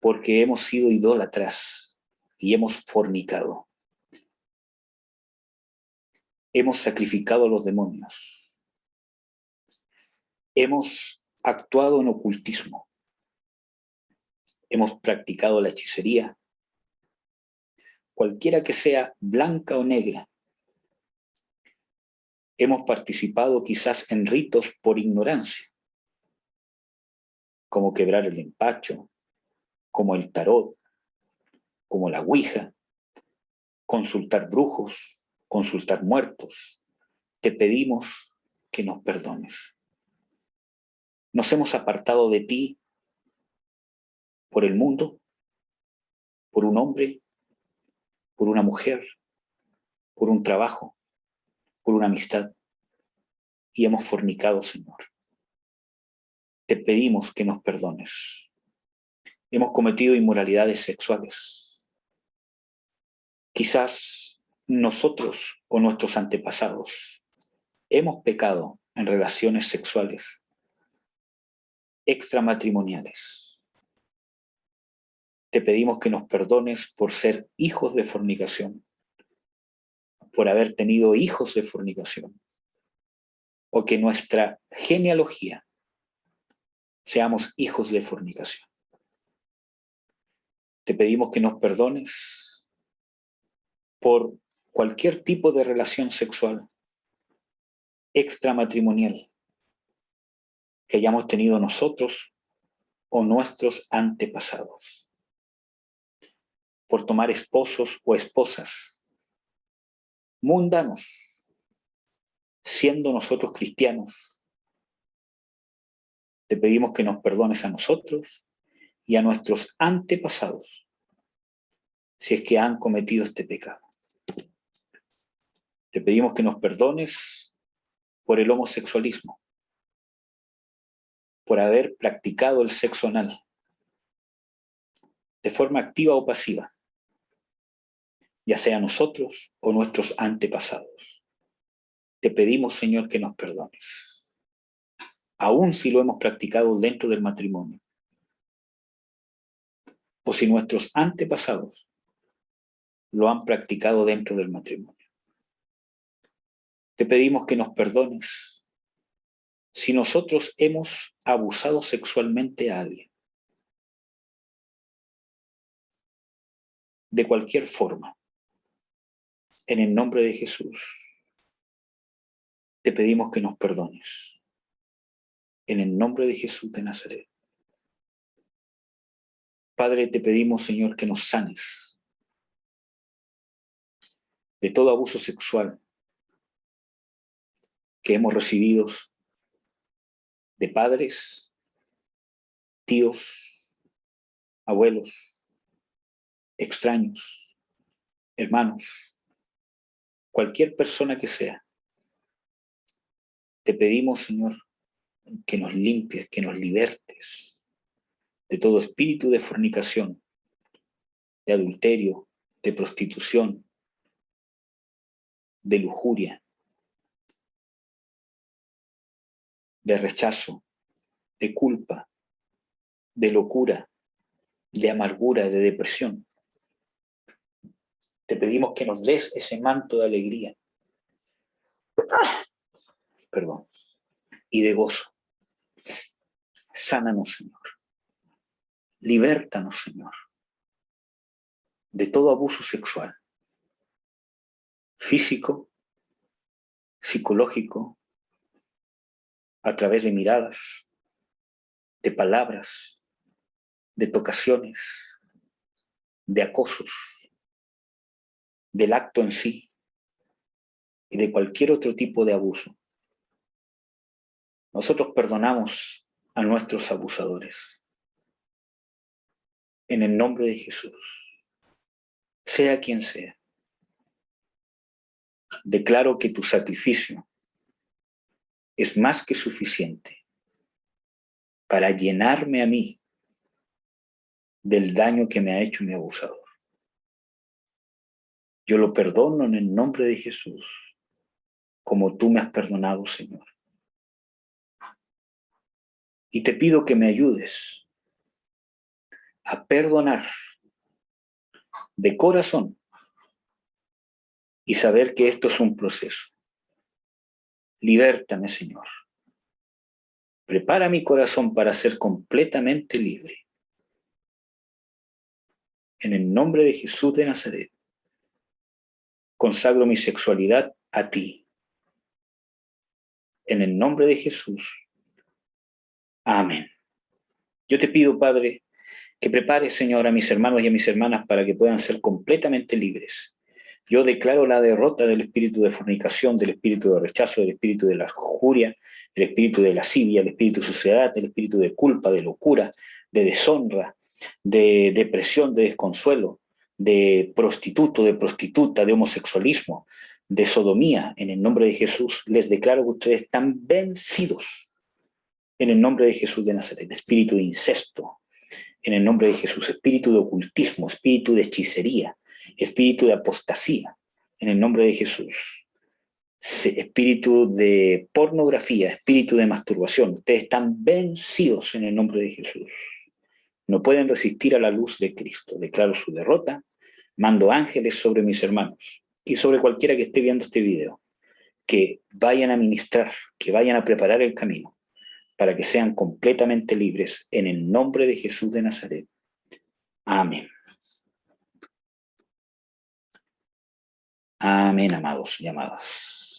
S1: porque hemos sido idólatras y hemos fornicado. Hemos sacrificado a los demonios. Hemos actuado en ocultismo. Hemos practicado la hechicería, cualquiera que sea, blanca o negra. Hemos participado quizás en ritos por ignorancia, como quebrar el empacho, como el tarot, como la ouija, consultar brujos, consultar muertos. Te pedimos que nos perdones. Nos hemos apartado de ti por el mundo, por un hombre, por una mujer, por un trabajo, por una amistad, y hemos fornicado, Señor. Te pedimos que nos perdones. Hemos cometido inmoralidades sexuales. Quizás nosotros o nuestros antepasados hemos pecado en relaciones sexuales extramatrimoniales. Te pedimos que nos perdones por ser hijos de fornicación, por haber tenido hijos de fornicación, o que nuestra genealogía seamos hijos de fornicación. Te pedimos que nos perdones por cualquier tipo de relación sexual extramatrimonial que hayamos tenido nosotros o nuestros antepasados, por tomar esposos o esposas mundanos, siendo nosotros cristianos. Te pedimos que nos perdones a nosotros y a nuestros antepasados si es que han cometido este pecado. Te pedimos que nos perdones por el homosexualismo, por haber practicado el sexo anal, de forma activa o pasiva, ya sea nosotros o nuestros antepasados. Te pedimos, Señor, que nos perdones, aun si lo hemos practicado dentro del matrimonio, o si nuestros antepasados lo han practicado dentro del matrimonio. Te pedimos que nos perdones si nosotros hemos abusado sexualmente a alguien, de cualquier forma. En el nombre de Jesús, te pedimos que nos perdones. En el nombre de Jesús de Nazaret. Padre, te pedimos, Señor, que nos sanes de todo abuso sexual que hemos recibido de padres, tíos, abuelos, extraños, hermanos, cualquier persona que sea. Te pedimos, Señor, que nos limpies, que nos libertes de todo espíritu de fornicación, de adulterio, de prostitución, de lujuria, de rechazo, de culpa, de locura, de amargura, de depresión. Te pedimos que nos des ese manto de alegría, y de gozo. Sánanos, Señor. Libértanos, Señor, de todo abuso sexual, físico, psicológico, a través de miradas, de palabras, de tocaciones, de acosos, del acto en sí y de cualquier otro tipo de abuso. Nosotros perdonamos a nuestros abusadores. En el nombre de Jesús, sea quien sea, declaro que tu sacrificio es más que suficiente para llenarme a mí del daño que me ha hecho mi abusador. Yo lo perdono en el nombre de Jesús, como tú me has perdonado, Señor. Y te pido que me ayudes a perdonar de corazón y saber que esto es un proceso. Libértame, Señor. Prepara mi corazón para ser completamente libre. En el nombre de Jesús de Nazaret, consagro mi sexualidad a ti. En el nombre de Jesús. Amén. Yo te pido, Padre, que prepares, Señor, a mis hermanos y a mis hermanas para que puedan ser completamente libres. Yo declaro la derrota del espíritu de fornicación, del espíritu de rechazo, del espíritu de la lujuria, del espíritu de lascivia, del espíritu de suciedad, del espíritu de culpa, de locura, de deshonra, de depresión, de desconsuelo, de prostituto, de prostituta, de homosexualismo, de sodomía. En el nombre de Jesús les declaro que ustedes están vencidos. En el nombre de Jesús de Nazaret, espíritu de incesto. En el nombre de Jesús, espíritu de ocultismo, espíritu de hechicería, espíritu de apostasía. En el nombre de Jesús. Espíritu de pornografía, espíritu de masturbación. Ustedes están vencidos en el nombre de Jesús. No pueden resistir a la luz de Cristo. Declaro su derrota. Mando ángeles sobre mis hermanos y sobre cualquiera que esté viendo este video, que vayan a ministrar, que vayan a preparar el camino para que sean completamente libres en el nombre de Jesús de Nazaret. Amén.
S4: Amén, amados y amadas.